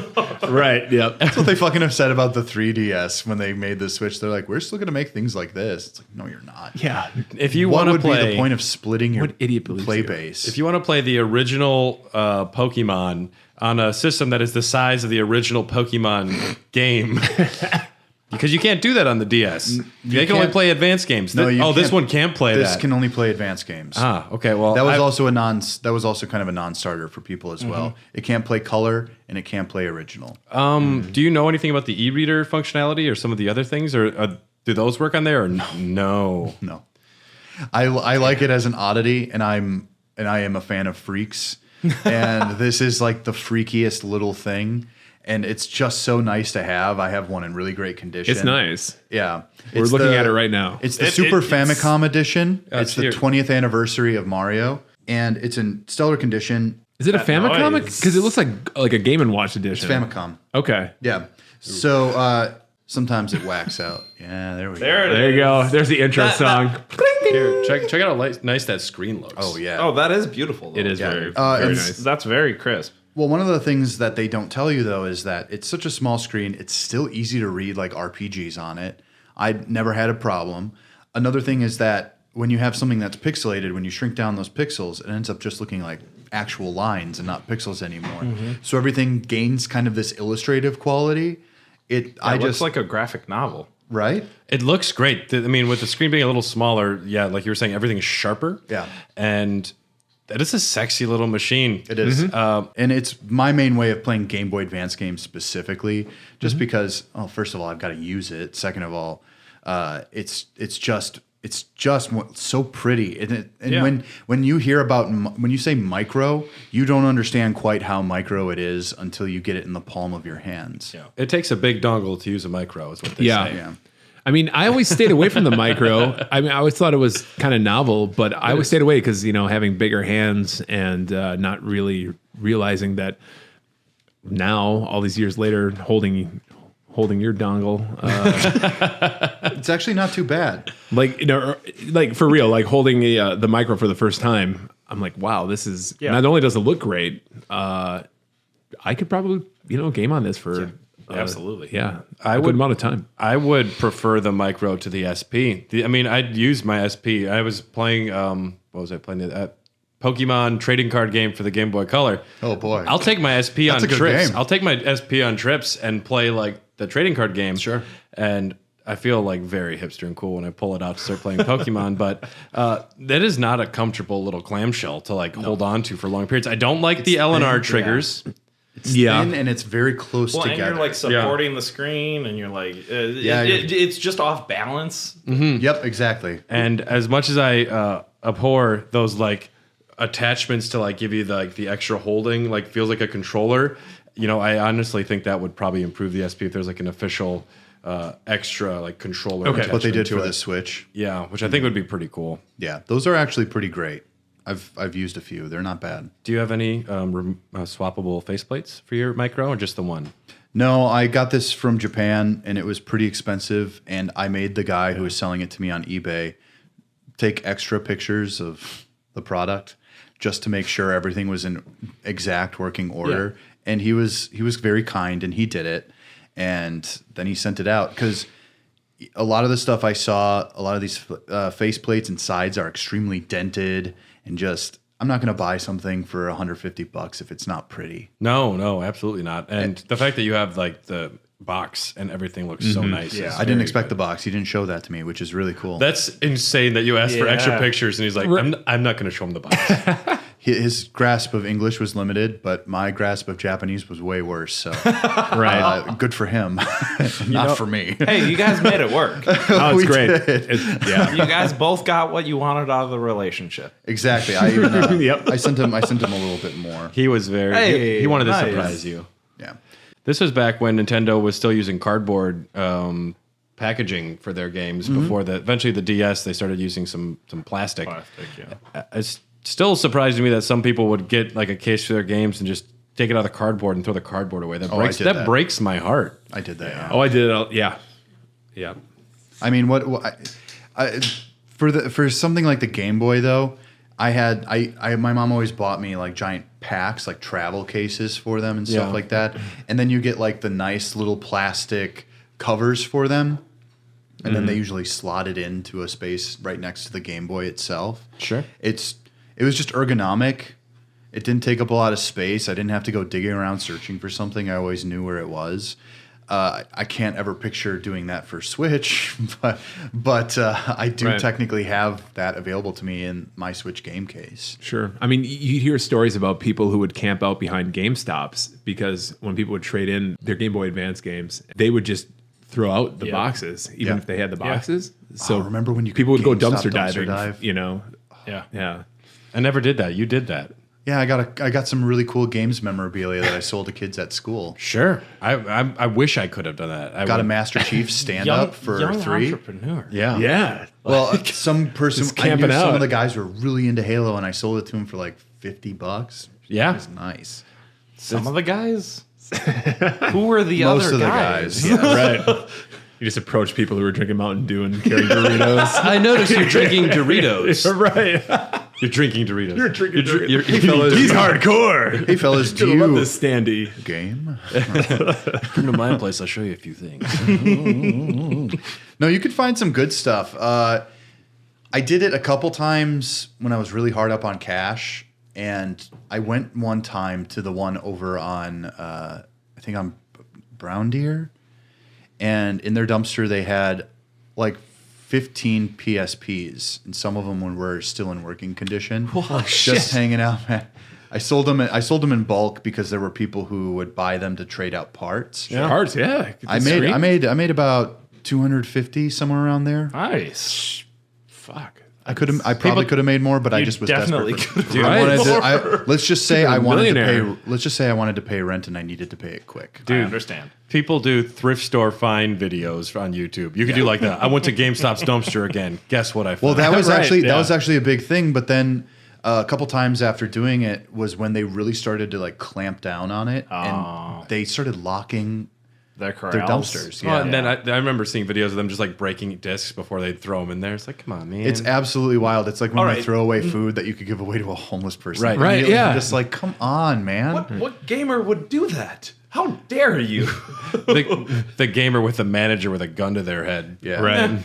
Right. Yep. That's what they fucking have said about the 3DS when they made the Switch. They're like, we're still going to make things like this. It's like, no, you're not. Yeah. If you What want to would be play, the point of splitting your What idiot believes play you? base? if you want to play the original Pokemon on a system that is the size of the original Pokemon game. Because you can't do that on the DS. They can only can't- play advanced games. No, you This can't- one can't play This that. can only play advanced games. Okay. Well, That was also kind of a non-starter for people as well. It can't play color and it can't play original. Do you know anything about the e-reader functionality or some of the other things, or do those work on there? Or no. No, I like it as an oddity, and I am a fan of freaks, and this is like the freakiest little thing, and it's just so nice to have. I have one in really great condition. It's nice. Yeah, We're It's looking the- at it right now. It's the Super Famicom edition. it's It's the here. 20th anniversary of Mario, and it's in stellar condition. Is it a Famicom? noise. Because it looks like a Game and Watch edition. Famicom. Okay. Yeah. So sometimes it whacks out. Yeah, there we go. There it is. There you go. There's the intro song. Here, check out how nice that screen looks. Oh yeah. Oh, that is beautiful. Though. It is Yeah. very And nice. That's very crisp. Well, one of the things that they don't tell you though is that it's such a small screen. It's still easy to read like RPGs on it. I never had a problem. Another thing is that when you have something that's pixelated, when you shrink down those pixels, it ends up just looking like actual lines and not pixels anymore. So everything gains kind of this illustrative quality. It looks like a graphic novel. right. It looks great. I mean, with the screen being a little smaller, yeah, like you were saying, everything is sharper. Yeah. And that is a sexy little machine. It is. And it's my main way of playing Game Boy Advance games specifically, just because, first of all, I've got to use it. Second of all, it's just so pretty. And when you hear about, when you say micro, you don't understand quite how micro it is until you get it in the palm of your hands. Yeah. It takes a big dongle to use a micro, is what they say. Yeah. I mean, I always stayed away from the micro. I mean, I always thought it was kind of novel, but I always stayed away because, having bigger hands and not really realizing that now, all these years later, holding your dongle, It's actually not too bad. like for real, like holding the micro for the first time, I'm like, wow, this is not only does it look great, I could probably game on this for. Absolutely. A good amount of time. I would prefer the micro to the SP. I'd use my SP. I was playing, what was I playing? Pokemon trading card game for the Game Boy Color. Oh, boy. I'll take my SP on a good trips. game. I'll take my SP on trips and play like the trading card game. Sure. And I feel like very hipster and cool when I pull it out to start playing Pokemon, but that is not a comfortable little clamshell to hold on to for long periods. I don't like the LNR triggers. It's thin and it's very close together. And you're like supporting the screen, and you're like, it's just off balance. Mm-hmm. Yep, exactly. And as much as I abhor those attachments to give you the extra holding, feels like a controller, I honestly think that would probably improve the SP if there's an official extra controller. Okay, what they did for it. the Switch. Yeah, which I think would be pretty cool. Yeah, those are actually pretty great. I've used a few. They're not bad. Do you have any swappable faceplates for your micro, or just the one? No, I got this from Japan, and it was pretty expensive. And I made the guy who was selling it to me on eBay take extra pictures of the product just to make sure everything was in exact working order. Yeah. And he was very kind, and he did it. And then he sent it out because a lot of the stuff I saw, a lot of these faceplates and sides are extremely dented. And I'm not going to buy something for $150 if it's not pretty. No, absolutely not. And the fact that you have the box and everything looks so nice. Yeah, I didn't expect the box. He didn't show that to me, which is really cool. That's insane that you asked for extra pictures, and he's like, I'm not going to show him the box. His grasp of English was limited, but my grasp of Japanese was way worse. So, good for him, not for me. Hey, you guys made it work. Oh, it's great. You guys both got what you wanted out of the relationship. Exactly. I even I sent him a little bit more. He was he wanted to surprise you. Yeah. This was back when Nintendo was still using cardboard packaging for their games. Before eventually the DS, they started using some plastic. It's still surprising to me that some people would get a case for their games and just take it out of the cardboard and throw the cardboard away. That breaks my heart. I did that. Yeah. Oh, I did it. Yeah. I mean, for something like the Game Boy though, my mom always bought me giant packs, travel cases for them and stuff like that. And then you get the nice little plastic covers for them. And then they usually slot it into a space right next to the Game Boy itself. Sure. It was just ergonomic. It didn't take up a lot of space. I didn't have to go digging around searching for something. I always knew where it was. I can't ever picture doing that for Switch, but I do technically have that available to me in my Switch game case. Sure. I mean, you hear stories about people who would camp out behind GameStops because when people would trade in their Game Boy Advance games, they would just throw out the boxes, even if they had the boxes. So remember when people would go GameStop dumpster dive? Yeah. I never did that. You did that. Yeah, I got some really cool games memorabilia that I sold to kids at school. Sure. I wish I could have done that. Got a Master Chief stand up for young $3. Entrepreneur. Yeah. Yeah. Well, some person Just I knew camping out. some of the guys were really into Halo, and I sold it to him for $50. Yeah. It was nice. Some of the guys? Who were the Most other of the guys? guys. Yeah. Right. You just approach people who are drinking Mountain Dew and carrying Doritos. I noticed you're drinking Doritos. Right. You're drinking Doritos. You're drinking Doritos. Hey, fellas. He's hardcore. Hey, fellas, do I love you this standee. game? Come to my place. I'll show you a few things. No, you could find some good stuff. I did it a couple times when I was really hard up on cash, and I went one time to the one over on, I think on Brown Deer, and in their dumpster they had 15 PSPs, and some of them were still in working condition. Just hanging out, man. I sold them in bulk because there were people who would buy them to trade out parts. Yeah. Parts, yeah. I made about 250, somewhere around there. Nice. Fuck. I probably could have made more, but I just was definitely desperate. could Right? Let's just say I wanted millionaire. to pay rent, and I needed to pay it quick. I understand. People do thrift store find videos on YouTube. You could do like that. I went to GameStop's dumpster again. Guess what I found? Well, that was Right, that was actually a big thing. But then a couple times after doing it was when they really started to like clamp down on it, and they started locking Their their dumpsters. Oh, and then I remember seeing videos of them just like breaking discs before they'd throw them in there. It's like, come on, man. It's absolutely wild. It's like when All they right. throw away food that you could give away to a homeless person. Right. Right, Immediately, yeah. I'm just like, come on, man. What gamer would do that? How dare you? the gamer with the manager with a gun to their head. Yeah. Right.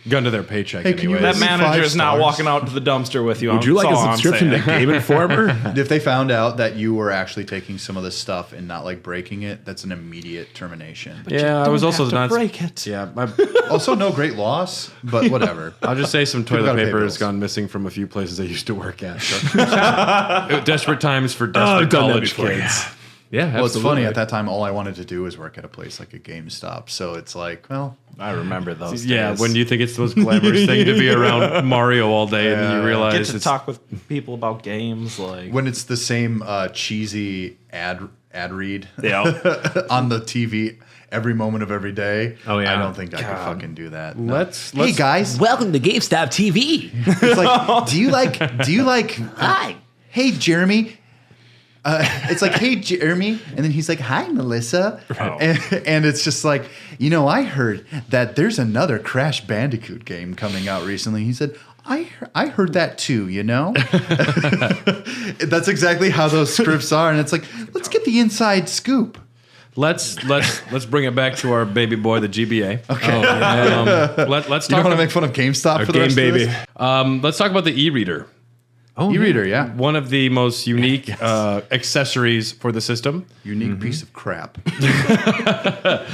Gun to their paycheck. Hey, can you anyways. That Five manager's not stars. walking out to the dumpster with you. Would you like That's a all I'm subscription to saying. Game Informer? If they found out that you were actually taking some of this stuff and not like breaking it, that's an immediate termination. Yeah, I was Don't also have to not break it. Yeah, Also, no great loss, but whatever. I'll just say some People toilet gotta pay paper has bills. gone missing from a few places I used to work at. So. Desperate times for desperate I've done that college before, kids. Yeah, Well, it's funny. At that time, all I wanted to do was work at a place like a GameStop. So it's like, well, I remember those Yeah, days. when you think it's the most glamorous thing to be around Mario all day, and then you get realize to it's talk with people about games, like when it's the same cheesy ad read yeah. on the TV every moment of every day. Oh, yeah. I don't think I could fucking do that. No. let's Hey guys, Welcome to GameStop TV. it's like, do you like? Hi. Hey Jeremy. It's like, hey Jeremy, and then he's like, hi Melissa, and it's just like, I heard that there's another Crash Bandicoot game coming out recently. He said, I heard that too. That's exactly how those scripts are, and it's like, let's get the inside scoop. let's bring it back to our baby boy, the GBA. Okay, Let's you don't talk. want to make fun of GameStop for the rest game of baby. this? Let's talk about the e-reader. Oh, E-reader, yeah, One of the most unique accessories for the system. unique piece of crap.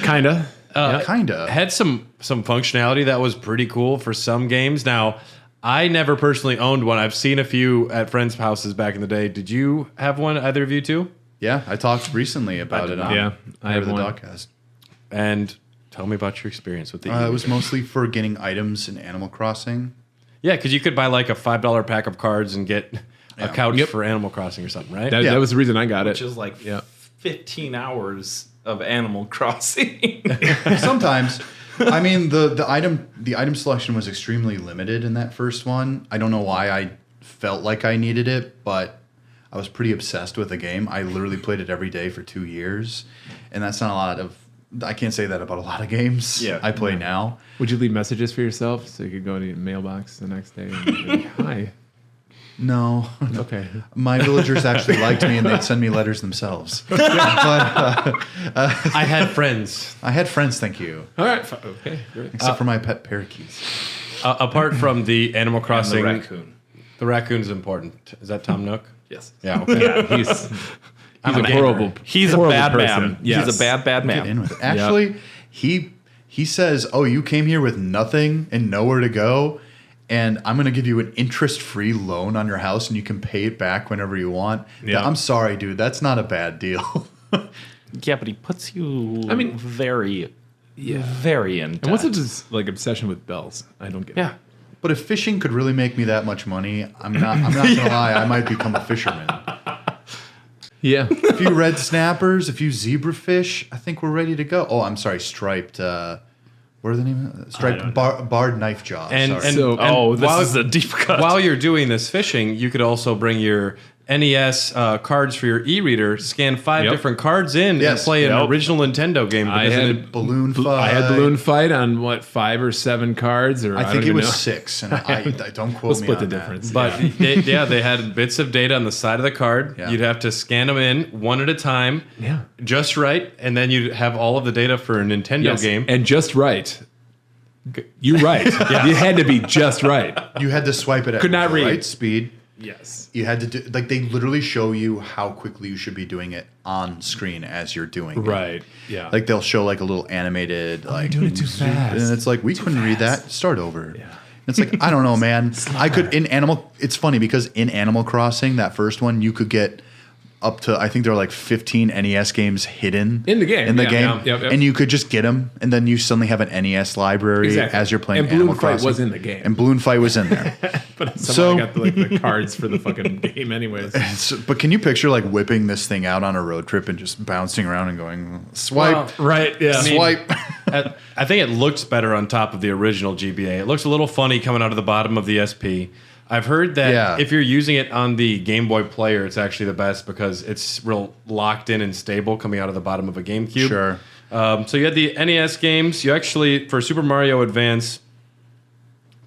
Kinda. Kinda. Had some functionality that was pretty cool for some games. Now, I never personally owned one. I've seen a few at friends' houses back in the day. Did you have one? Either of you two? Yeah, I talked recently about it on I have the one. Dogcast. And tell me about your experience with the It was mostly for getting items in Animal Crossing. Yeah, because you could buy like a $5 pack of cards and get a couch for Animal Crossing or something, right? That was the reason I got which it. is like Yeah. 15 hours of Animal Crossing. Sometimes, I mean, the item selection was extremely limited in that first one. I don't know why I felt like I needed it, but I was pretty obsessed with the game. I literally played it every day for 2 years, and that's not a lot of. I can't say that about a lot of games I play now. Would you leave messages for yourself so you could go to your mailbox the next day and be like, hi? No, Okay. my villagers actually liked me, and they'd send me letters themselves. But I had friends. I had friends, thank you, All right. Okay. Great. except for my pet parakeets. Apart from the Animal And Crossing, the raccoon. the raccoon's important. Is that Tom Nook? Yes. Yeah. Okay. He's I'm a a gamer. horrible. He's a horrible bad person. man. Yes. He's a bad Get man. in with it. Actually, he says, "Oh, you came here with nothing and nowhere to go, and I'm going to give you an interest-free loan on your house, and you can pay it back whenever you want." Yeah. I'm sorry, dude. That's not a bad deal. Yeah, but he puts you very in And what's his like obsession with bells? I don't get it. But if fishing could really make me that much money, I'm not going to lie. I might become a fisherman. Yeah. A few red snappers, a few zebrafish. I think we're ready to go. Oh, I'm sorry, striped. What are the name of it? Striped barred knife jaw. And sorry. So- and this is a deep cut. while you're doing this fishing, you could also bring your NES cards for your e-reader, scan 5 Yep. different cards in, and Yes. play an Yep. original Nintendo game. I because had it- balloon fight. I had Balloon Fight on what 5 or 7 cards, or I think don't it even was know. 6, and I don't quote We'll me split on the that. difference. But they had bits of data on the side of the card. Yeah. You'd have to scan them in one at a time, just right, and then you'd have all of the data for a Nintendo Yes. game. And just right. You right. You had to be just right. You had to swipe it at Could not read. right speed. Yes. You had to do like they literally show you how quickly you should be doing it on screen as you're doing it. Right. Yeah. Like they'll show like a little animated like doing it too fast. and it's like we couldn't read that. Start over. Yeah. It's like I don't know, man. I could in Animal. It's funny because in Animal Crossing, that first one, you could get up to I think there are like 15 NES games hidden In the game, yeah. and you could just get them, and then you suddenly have an NES library as you're playing. And Balloon Animal Fight Crossing. was in the game. And Balloon Fight was in there. But So- somehow I got the cards for the fucking game anyways. But can you picture like whipping this thing out on a road trip and just bouncing around and going swipe, Right. Yeah. swipe? I think it looks better on top of the original GBA. It looks a little funny coming out of the bottom of the SP. I've heard that if you're using it on the Game Boy Player, it's actually the best because it's real locked in and stable coming out of the bottom of a GameCube. Sure. So you had the NES games. You actually, for Super Mario Advance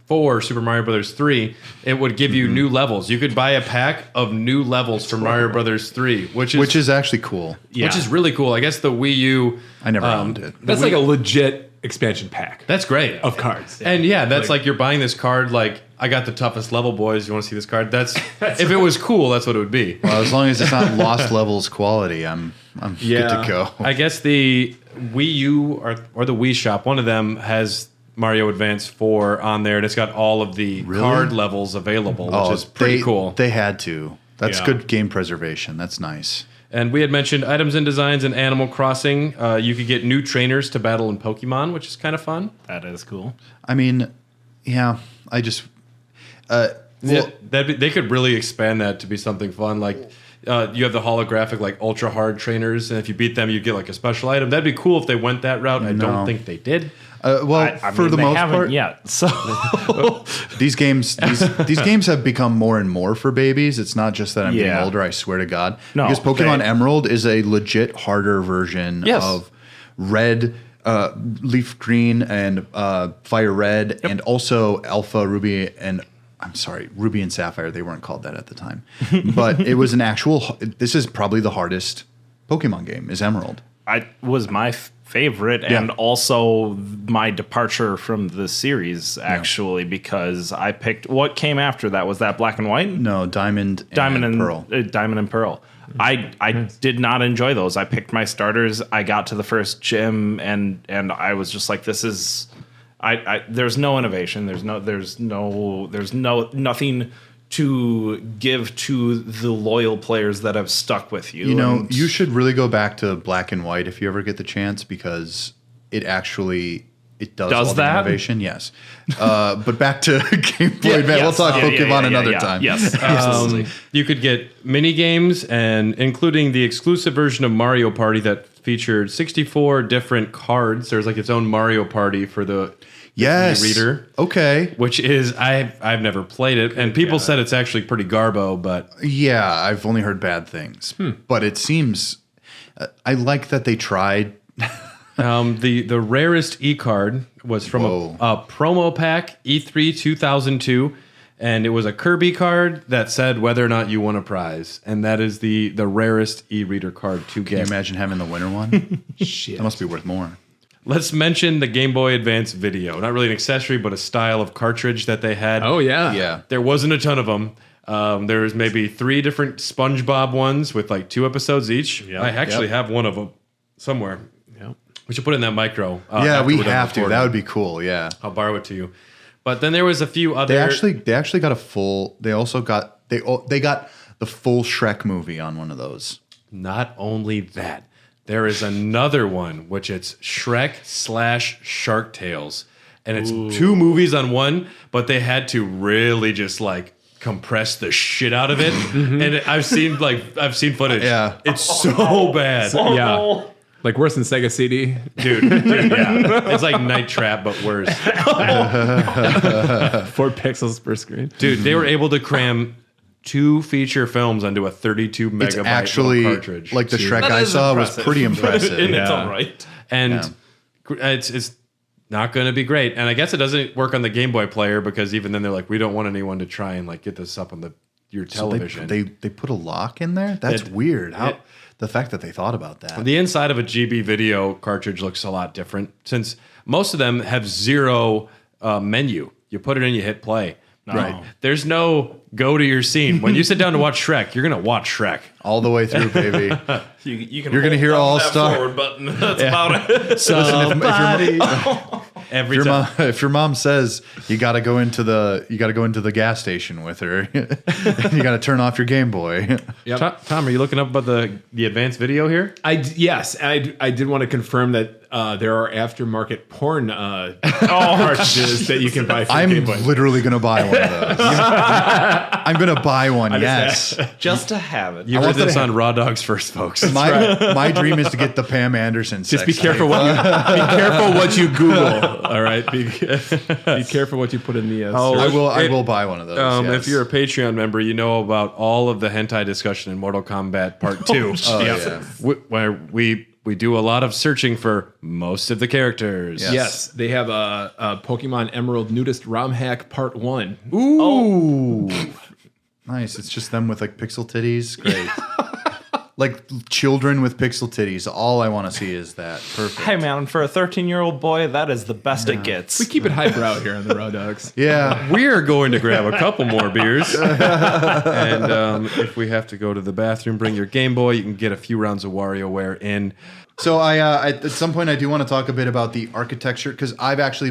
4, Super Mario Brothers 3, it would give you new levels. You could buy a pack of new levels for Mario Brothers 3, which is actually cool. which is really cool. I guess the Wii U. I never owned it. That's like a legit expansion pack That's great. of cards. And yeah, that's like you're buying this card. Like I got the toughest level, boys. You want to see this card? That's if it was cool, that's what it would be. Well, as long as it's not Lost Levels quality, I'm good to go. I guess the Wii U or the Wii Shop, one of them has Mario Advance 4 on there, and it's got all of the card levels available, which is pretty cool. They had to. That's Yeah. good game preservation. That's nice. And we had mentioned items and designs in Animal Crossing. You could get new trainers to battle in Pokemon, which is kind of fun. That is cool. I mean, yeah, I just. They could really expand that to be something fun. Like you have the holographic, like ultra hard trainers, and if you beat them, you get like a special item. That'd be cool if they went that route. I don't think they did. For the most part, yet. So these games have become more and more for babies. It's not just that I'm getting older. I swear to God, No, because Pokemon Emerald is a legit harder version of Red, Leaf Green, and Fire Red, and also Alpha Ruby and. I'm sorry, Ruby and Sapphire. They weren't called that at the time, but it was an actual. This is probably the hardest Pokemon game. Is Emerald? I was my favorite and also my departure from the series actually because I picked what came after that. Was that Black and White? No, Diamond and Pearl. Diamond and Pearl. I did not enjoy those. I picked my starters. I got to the first gym and I was just like, this is. There's no innovation. There's nothing to give to the loyal players that have stuck with you. You know, you should really go back to Black and White if you ever get the chance because it actually does all the innovation. Yes, but back to Game Boy Advance. We'll talk Pokemon another time. Yes, absolutely. You could get mini games, and including the exclusive version of Mario Party that featured 64 different cards. There's like its own Mario Party for the e-reader. Okay. Which is I've never played it, and people said it's actually pretty garbo, but yeah, I've only heard bad things. But it seems I like that they tried. The rarest e-card was from a promo pack E3 2002, and it was a Kirby card that said whether or not you won a prize, and that is the rarest e-reader card to get. Can you imagine having the winner one? Shit, that must be worth more. Let's mention the Game Boy Advance video. Not really an accessory, but a style of cartridge that they had. Oh, yeah. Yeah. There wasn't a ton of them. There was maybe 3 different Spongebob ones with like 2 episodes each. Yep. I actually have one of them somewhere. Yep. We should put it in that micro. Yeah, we have to. That would be cool. Yeah. I'll borrow it to you. But then there was a few other. They actually got a full. They also got they got the full Shrek movie on one of those. Not only that. There is another one, which it's Shrek/Shark Tales. And it's 2 movies on one, but they had to really just like compress the shit out of it. And I've seen footage. Yeah. It's so bad. Yeah. Like worse than Sega CD. Dude, yeah. It's like Night Trap, but worse. 4 pixels per screen. Dude, they were able to cram 2 feature films onto a 32 megabyte It's actually cartridge. like the Shrek I saw was pretty impressive. in its own right. And it's not going to be great. And I guess it doesn't work on the Game Boy player because even then they're like, we don't want anyone to try and like get this up on your television. So they put a lock in there? That's weird. The fact that they thought about that. The inside of a GB video cartridge looks a lot different since most of them have 0 menu. You put it in, you hit play. No. Right. There's no go to your scene. When you sit down to watch Shrek, you're going to watch Shrek. All the way through, baby. You can You're gonna hold hear down All that Star. forward button. That's about it. Every If time. if your mom says you got to go into the gas station with her, you got to turn off your Game Boy. Tom, are you looking up about the advanced video here? Yes, I did want to confirm that there are aftermarket porn cartridges that you can buy for I'm Game Boy. literally gonna buy one of those. I'm gonna buy one. Yes. Just to have it. You heard this on Raw Dogs first, folks. My dream is to get the Pam Anderson. Just sex be careful what you Google. All right, be careful what you put in the. I will buy one of those. Yes. If you're a Patreon member, you know about all of the hentai discussion in Mortal Kombat Part 2. yeah. Where we do a lot of searching for most of the characters. Yes, they have a Pokemon Emerald Nudist ROM hack Part 1. Ooh. Nice. It's just them with like pixel titties. Great. Like children with pixel titties. All I want to see is that. Perfect. Hey man, for a 13-year-old boy, that is the best it gets. We keep it highbrow here on the Raw Dogs. Yeah. We're going to grab a couple more beers. And if we have to go to the bathroom, bring your Game Boy. You can get a few rounds of WarioWare in. So I at some point I do want to talk a bit about the architecture because I've actually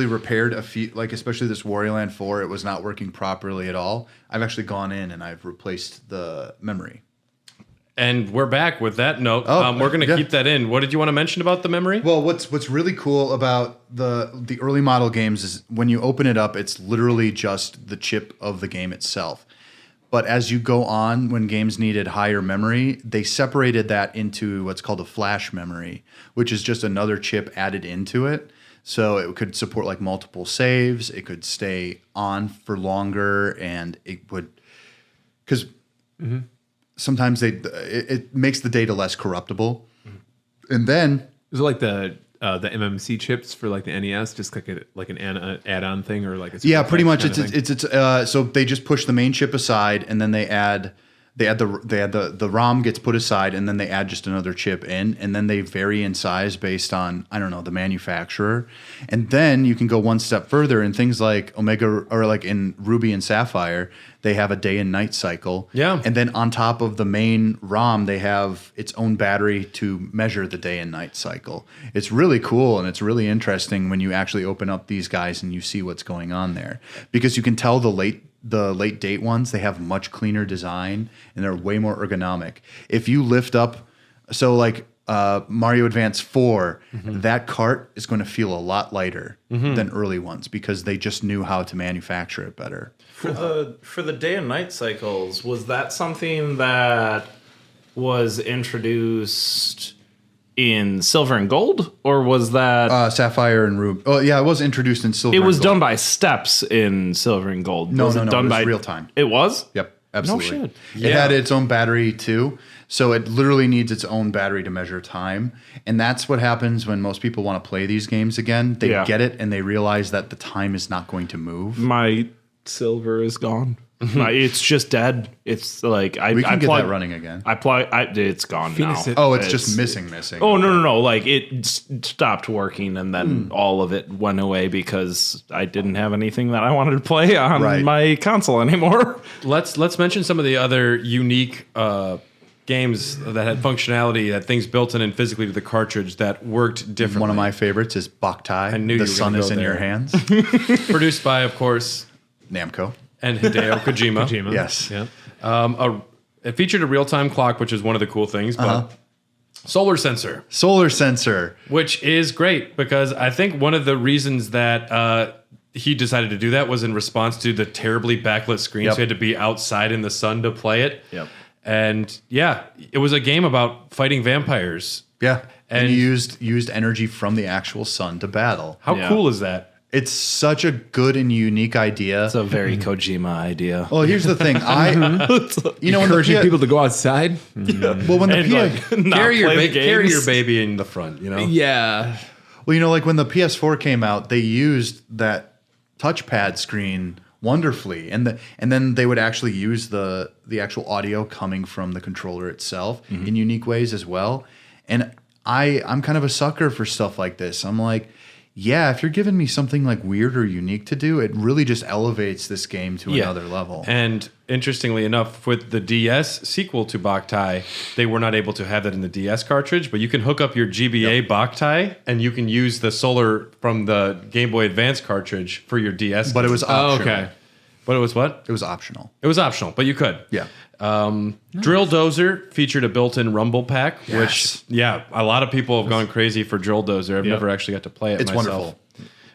repaired a few, like especially this Wario Land 4. It was not working properly at all. I've actually gone in and I've replaced the memory. And we're back with that note. Oh, we're going to yeah. keep that in. What did you want to mention about the memory? Well, what's really cool about the early model games is when you open it up, it's literally just the chip of the game itself. But as you go on, when games needed higher memory, they separated that into what's called a flash memory, which is just another chip added into it. So it could support like multiple saves. It could stay on for longer, and it would because sometimes it makes the data less corruptible. And then Is it like the MMC chips for like the NES, just like an add-on thing, or like yeah, pretty much. kind of thing? It's so they just push the main chip aside, and then they add the ROM gets put aside, and then they add just another chip in, and then they vary in size based on the manufacturer, and then you can go one step further in things like Omega or like in Ruby and Sapphire, they have a day and night cycle. Yeah. And then on top of the main ROM, they have its own battery to measure the day and night cycle. It's really cool, and it's really interesting when you actually open up these guys and you see what's going on there, because you can tell the late date ones, they have much cleaner design and they're way more ergonomic. If you lift up, so like Mario Advance 4, that cart is going to feel a lot lighter than early ones because they just knew how to manufacture it better. For the day and night cycles, was that something that was introduced in Silver and Gold, or was that Sapphire and Ruby? Oh yeah, it was introduced in Silver. it was and Gold. done by steps in Silver and Gold? No, Was no, it no. done It was by real time. It was. Yep, absolutely. shit. It had its own battery too, so it literally needs its own battery to measure time. And that's what happens when most people want to play these games again. They Yeah. get it and they realize that the time is not going to move. My Silver is gone. It's just dead. It's like We can get plug- that running again. It's gone Phoenix now. it- Oh, it's just missing. Oh no! Like it stopped working, and then all of it went away because I didn't have anything that I wanted to play on Right. my console anymore. Let's mention some of the other unique games that had functionality, that things built in and physically to the cartridge that worked differently. One of my favorites is Boktai. I knew you The were sun gonna is go in your there. hands. Produced by, of course, Namco. and Hideo Kojima. Kojima. Yes. Yeah. It featured a real-time clock, which is one of the cool things, but solar sensor, Solar sensor. which is great because I think one of the reasons that he decided to do that was in response to the terribly backlit screens. Yep. So you had to be outside in the sun to play it. Yep. And yeah, it was a game about fighting vampires. Yeah. And And- you used energy from the actual sun to battle. How Yeah. cool is that? It's such a good and unique idea. It's a very Kojima idea. Well, here's the thing. when Encouraging the people to go outside. when the And, PS, like, not Carry your, play the carry games. your baby in the front, you know? Yeah. like when the PS4 came out, they used that touchpad screen wonderfully, and then they would actually use the actual audio coming from the controller itself in unique ways as well. And I'm kind of a sucker for stuff like this. I'm like, yeah, if you're giving me something like weird or unique to do, it really just elevates this game to another level. And interestingly enough, with the DS sequel to Boktai, they were not able to have that in the DS cartridge, but you can hook up your GBA Boktai and you can use the solar from the Game Boy Advance cartridge for your DS. But it was optional. okay. But it was what? It was optional. It was optional, but you could. Yeah. Drill Dozer featured a built-in rumble pack, Yes. which, a lot of people have gone crazy for Drill Dozer. I've never actually got to play it It's myself.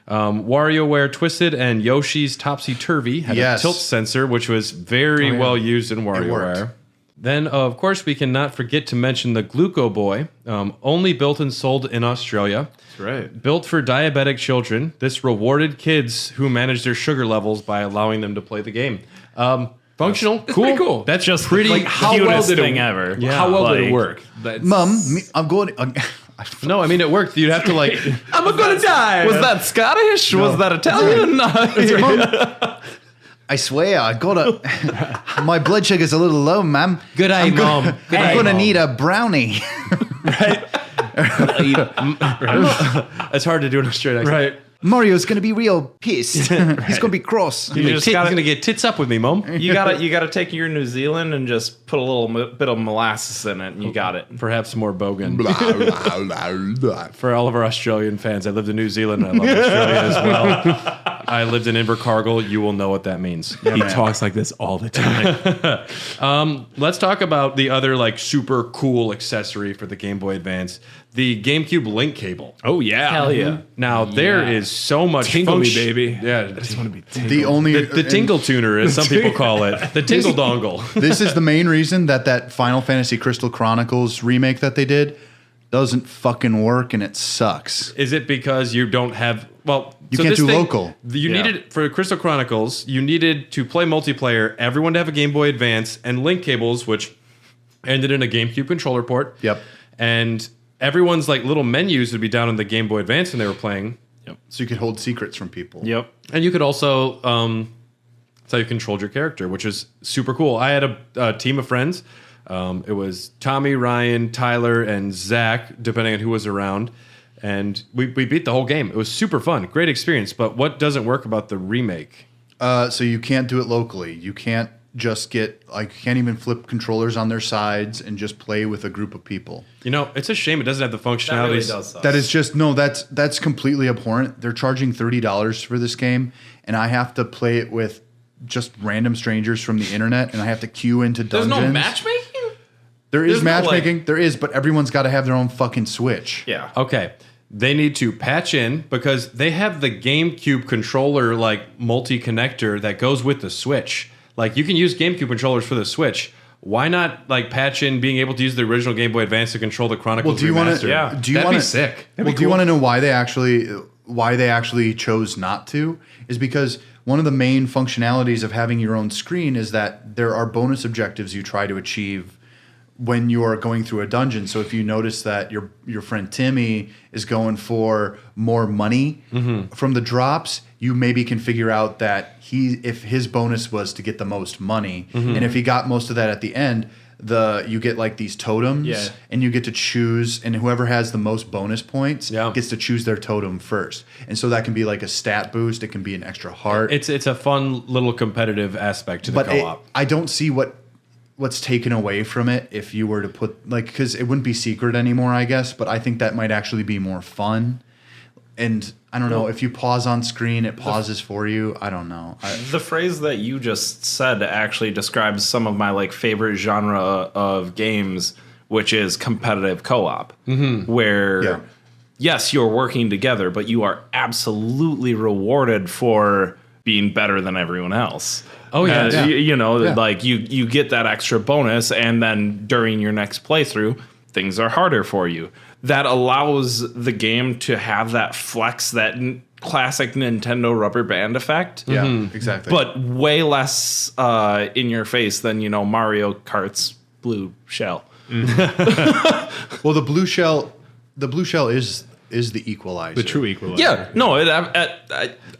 wonderful. WarioWare Twisted and Yoshi's Topsy Turvy had a tilt sensor, which was very well used in WarioWare. worked. Then, of course, we cannot forget to mention the Gluco Boy, only built and sold in Australia. That's right. Built for diabetic children, this rewarded kids who managed their sugar levels by allowing them to play the game. Functional, That's pretty cool. That's Just pretty. like how well cutest did thing it, ever. How well did Like- it work? That's- Mum, I'm going. No, I mean it worked. You'd have to like. I'm gonna die. Was that Scottish? Was that Italian? Mum, I swear, I gotta. My blood sugar's a little low, ma'am. Good eye, Mom. Good I'm eye, gonna Mom. need a brownie. It's hard to do in a straight accent. right. Mario's gonna be real pissed. He's gonna be cross. You just He's gotta, gonna get tits up with me, Mom. you gotta take your New Zealand and just put a little bit of molasses in it, and you got it. Perhaps more bogan. For all of our Australian fans, I lived in New Zealand and I love Australia as well. I lived in Invercargill. You will know what that means. He talks like this all the time. Let's talk about the other like super cool accessory for the Game Boy Advance, the GameCube link cable. Oh yeah. Hell yeah. Now there is so much Tingle me, function- baby. Yeah, I just want to be tingled. The only the tingle tuner, as some people call it, the tingle dongle. This is the main reason that Final Fantasy Crystal Chronicles remake that they did doesn't fucking work and it sucks. Is it because you don't have? Well, You can't this do local. You needed for Crystal Chronicles. You needed to play multiplayer. Everyone to have a Game Boy Advance and link cables, which ended in a GameCube controller port. Yep. And everyone's like little menus would be down in the Game Boy Advance when they were playing. So you could hold secrets from people. Yep. And you could also, that's how you controlled your character, which is super cool. I had a team of friends. It was Tommy, Ryan, Tyler, and Zach, depending on who was around. And we beat the whole game. It was super fun. Great experience. But what doesn't work about the remake? So you can't do it locally. You can't just get you can't even flip controllers on their sides and just play with a group of people. You know, it's a shame it doesn't have the That functionalities. really does suck. That is just that's completely abhorrent. They're charging $30 for this game, and I have to play it with just random strangers from the internet, and I have to queue into There's dungeons. no matchmaking? There is there's no, matchmaking. There is, but everyone's got to have their own fucking Switch. Yeah. Okay. They need to patch in because they have the GameCube controller like multi-connector that goes with the Switch. Like you can use GameCube controllers for the Switch. Why not like patch in being able to use the original Game Boy Advance to control the Chronicles Well, do you want remastered? to? Yeah. Do you That'd want be sick. Well, do you want to know why they actually chose not to? Is because one of the main functionalities of having your own screen is that there are bonus objectives you try to achieve when you are going through a dungeon. So if you notice that your friend Timmy is going for more money from the drops, you maybe can figure out that if his bonus was to get the most money, and if he got most of that at the end, you get like these totems, and you get to choose, and whoever has the most bonus points gets to choose their totem first. And so that can be like a stat boost. It can be an extra heart. It's a fun little competitive aspect to the But co-op. I don't see what's taken away from it if you were to put because it wouldn't be secret anymore, I guess. But I think that might actually be more fun. And I don't know if you pause on screen, it pauses for you. I don't know. The phrase that you just said actually describes some of my like favorite genre of games, which is competitive co-op, where yes, you're working together, but you are absolutely rewarded for being better than everyone else. Oh, yeah. You know, like you get that extra bonus, and then during your next playthrough, things are harder for you. That allows the game to have that flex, that classic Nintendo rubber band effect. Yeah, exactly. But way less in your face than, Mario Kart's blue shell. well, the blue shell is the equalizer. The true equalizer. Yeah, no,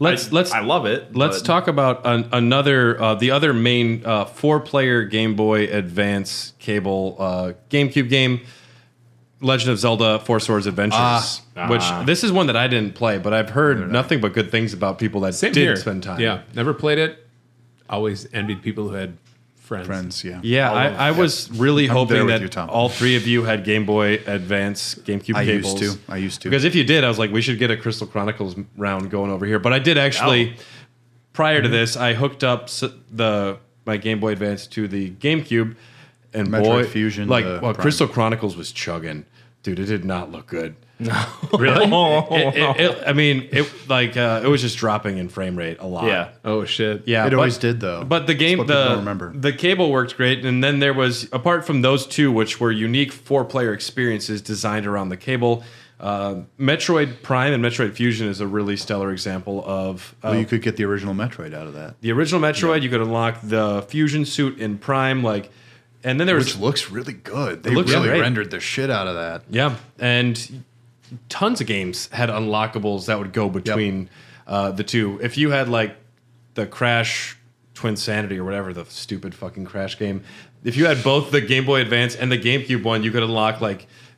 Let's I love it. Let's talk about another the other main 4-player Game Boy Advance cable GameCube game. Legend of Zelda: Four Swords Adventures, which this is one that I didn't play, but I've heard nothing but good things about people that did spend time. Yeah, never played it. Always envied people who had friends. Yeah. Yeah, I was really hoping with that you, Tom. all three of you had Game Boy Advance, GameCube cables. I used to. Because if you did, I was like, we should get a Crystal Chronicles round going over here. But I did actually, prior to this, I hooked up my Game Boy Advance to the GameCube, and Metroid Fusion, Prime. Crystal Chronicles was chugging. Dude, it did not look good. Really? It was just dropping in frame rate a lot. Yeah. Oh shit. Yeah, It always did, though. But the game, That's what people don't remember. the cable worked great, and then there was, apart from those two, which were unique 4-player experiences designed around the cable. Metroid Prime and Metroid Fusion is a really stellar example of. Well, you could get the original Metroid out of that, the original Metroid. You could unlock the Fusion suit in Prime, and then there was which looks really good. They looks really great. rendered the shit out of that. yeah, and tons of games had unlockables that would go between the two. If you had the Crash Twin Sanity or whatever, the stupid fucking Crash game, if you had both the Game Boy Advance and the GameCube one, you could unlock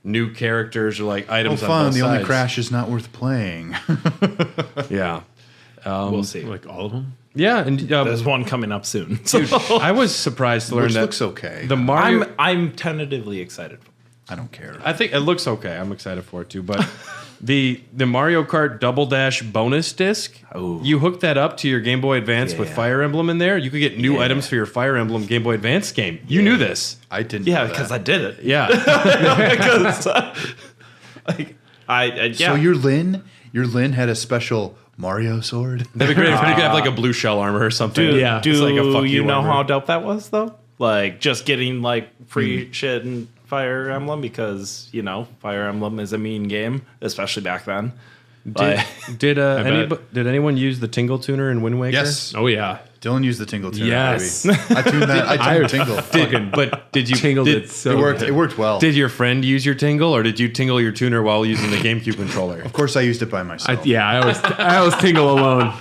new characters or items on both The sides. only Crash is not worth playing. Yeah. We'll see. Like all of them. Yeah, and There's one coming up soon. So dude, I was surprised to learn Which that looks okay. the Mario. I'm tentatively excited. I don't care. I think it looks okay. I'm excited for it too. But the Mario Kart Double Dash bonus disc, you hook that up to your Game Boy Advance with Fire Emblem in there. You could get new items for your Fire Emblem Game Boy Advance game. You knew this. I didn't. Yeah, know that. because I did it. Yeah. Because So your Lin had a special Mario sword. That'd be great if you could have a blue shell armor or something. Do, Yeah. do It's like a fuck you know armor. how dope that was though? Just getting free shit in Fire Emblem because Fire Emblem is a mean game, especially back then. Did anyone use the Tingle Tuner in Wind Waker? Yes. Oh yeah. Dylan used the Tingle Tuner. Yes. Baby. I tuned that. I tuned Tingle. But did you Tingled did, it so It worked. good. It worked well. Did your friend use your Tingle, or did you tingle your tuner while using the GameCube controller? Of course, I used it by myself. I always tingle alone.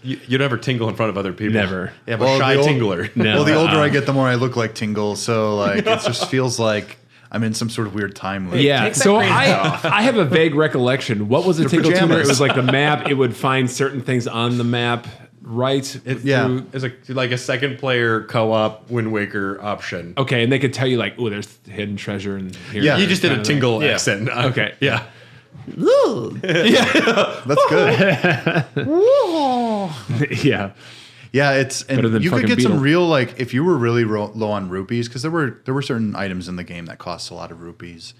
You never tingle in front of other people. Never. You have a shy tingler. No. Well, the older I get, the more I look like Tingle. So it just feels like I'm in some sort of weird time loop. Yeah, Take that so crazy I have a vague recollection. What was a Tingle Tuner? pajamas. It was like the map. It would find certain things on the map, right? Yeah. It's a second player co-op Wind Waker option. Okay, and they could tell you oh, there's hidden treasure in here. Yeah. You just did a Kinda tingle Yeah. accent. Okay. Yeah. That's good. thing. Yeah. Yeah, it's Better and than you could fucking get some Beetle. real if you were really low on rupees because there were certain items in the game that cost a lot of rupees,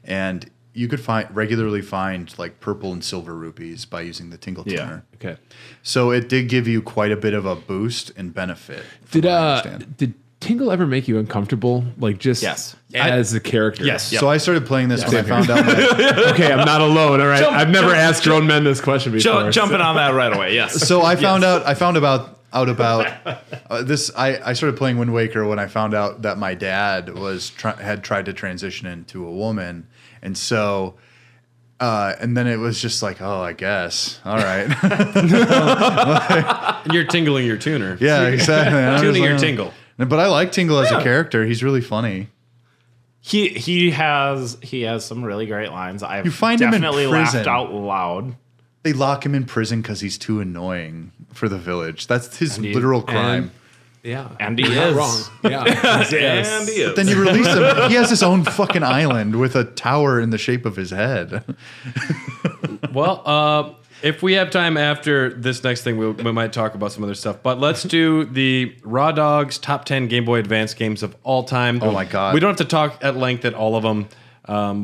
and you could regularly find purple and silver rupees by using the Tingle Tuner. Okay. So it did give you quite a bit of a boost and benefit. from what I understand. Did Tingle ever make you uncomfortable? Yes. As a character? Yes. So I started playing this when I found out. Okay, I'm not alone. All right. I've never asked grown men this question before. Jumping on that right away. Yes. So I found out about this. I started playing Wind Waker when I found out that my dad had tried to transition into a woman, and so. And then it was just oh, I guess. All right. And you're tingling your tuner. Yeah, exactly. And I was Tuning your like, tingle. But I like Tingle as a character. He's really funny. He has some really great lines. I've You find him in definitely prison. laughed out loud. They lock him in prison because he's too annoying for the village. That's his literal crime. Yeah. And he You're not is. wrong. Yeah. And he is. Then you release him. He has his own fucking island with a tower in the shape of his head. Well, if we have time after this next thing, we might talk about some other stuff. But let's do the Raw Dogs top 10 Game Boy Advance games of all time. Oh my God. We don't have to talk at length at all of them,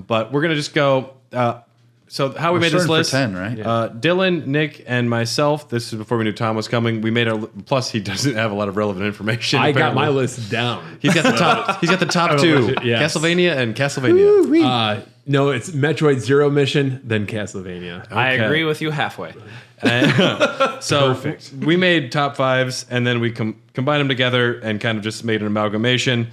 but we're gonna just go. So how we made this starting for list? 10, right? Dylan, Nick, and myself. This is before we knew Tom was coming. We made plus he doesn't have a lot of relevant information. I got apparently. my list down. He's got the top. He's got the top two: Yes. Castlevania and Castlevania. No, it's Metroid Zero Mission, then Castlevania. I Okay. agree with you halfway. So we made top fives, and then we combined them together and kind of just made an amalgamation.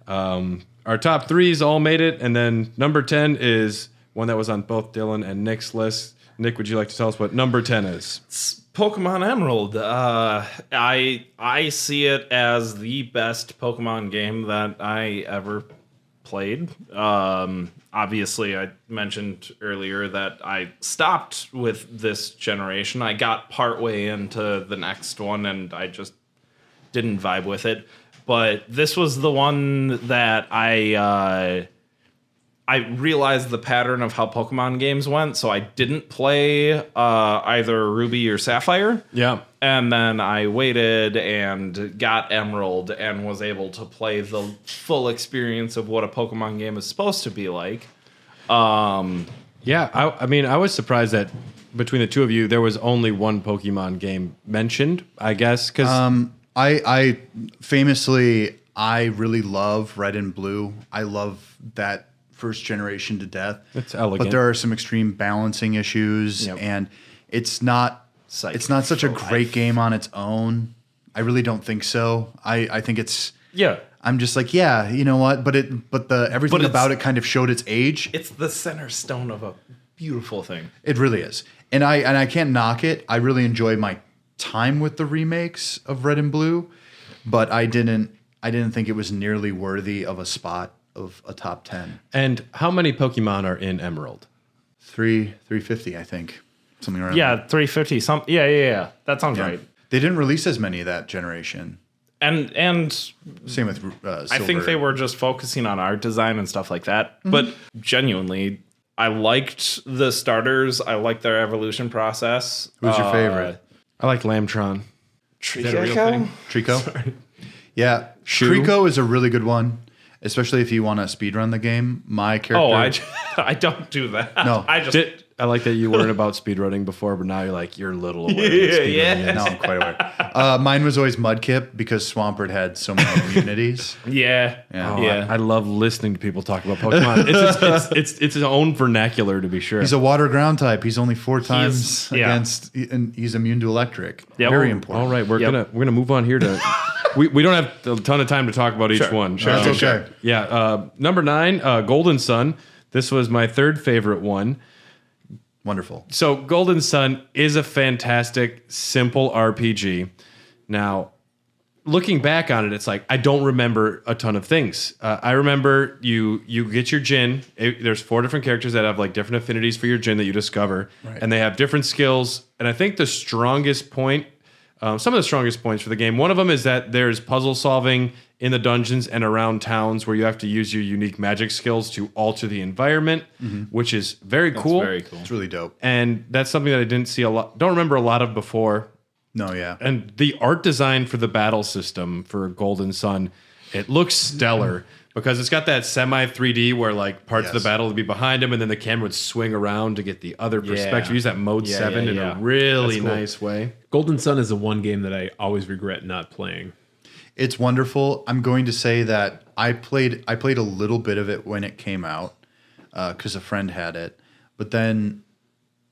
Our top threes all made it, and then number 10 is one that was on both Dylan and Nick's list. Nick, would you like to tell us what number 10 is? It's Pokemon Emerald. I see it as the best Pokemon game that I ever played. Obviously, I mentioned earlier that I stopped with this generation. I got partway into the next one, and I just didn't vibe with it. But this was the one that I realized the pattern of how Pokemon games went, so I didn't play either Ruby or Sapphire. Yeah. And then I waited and got Emerald and was able to play the full experience of what a Pokemon game is supposed to be like. Yeah, I mean, I was surprised that between the two of you, there was only one Pokemon game mentioned, I guess, because... I famously, I really love Red and Blue. I love that first generation to death. It's elegant. But there are some extreme balancing issues, and it's not such a great game on its own. I really don't think so. I think it's I'm just like, yeah, you know what? But everything about it kind of showed its age. It's the center stone of a beautiful thing. It really is. And I can't knock it. I really enjoy my time with the remakes of Red and Blue, but I didn't think it was nearly worthy of a spot of a top 10. And how many Pokemon are in Emerald? 350, I think. Something around there. 350 something. Yeah. That sounds right. They didn't release as many that generation. And Same with Silver. I think they were just focusing on art design and stuff like that. But genuinely, I liked the starters. I liked their evolution process. Who's your favorite? I like Lambtron. Trico? Sorry. Yeah. Trico is a really good one, especially if you want to speedrun the game. My character... I don't do that. No. I like that you weren't about speedrunning before, but now you're a little aware. of speedrunning. No, I'm quite aware. Mine was always Mudkip because Swampert had so many immunities. Yeah. I love listening to people talk about Pokemon. It's its own vernacular, to be sure. He's a water ground type. He's only 4 times against, and he's immune to electric. Yep. Very important. All right, we're gonna move on here to. We don't have a ton of time to talk about each one. Sure. That's okay. Yeah. Number 9, Golden Sun. This was my third favorite one. Wonderful. So Golden Sun is a fantastic, simple RPG. Now, looking back on it, it's like I don't remember a ton of things. I remember you get your Jin. There's 4 different characters that have like different affinities for your Jin that you discover, and they have different skills. And I think the strongest point, some of the strongest points for the game, one of them is that there's puzzle solving in the dungeons and around towns where you have to use your unique magic skills to alter the environment, which is very cool. Very cool. It's really dope. And that's something that I didn't see don't remember a lot of before. No, yeah. And the art design for the battle system for Golden Sun, it looks stellar because it's got that semi 3D where like parts of the battle would be behind him and then the camera would swing around to get the other perspective. Use that mode 7 in a really nice way. Golden Sun is the one game that I always regret not playing. It's wonderful. I'm going to say that I played a little bit of it when it came out because a friend had it. But then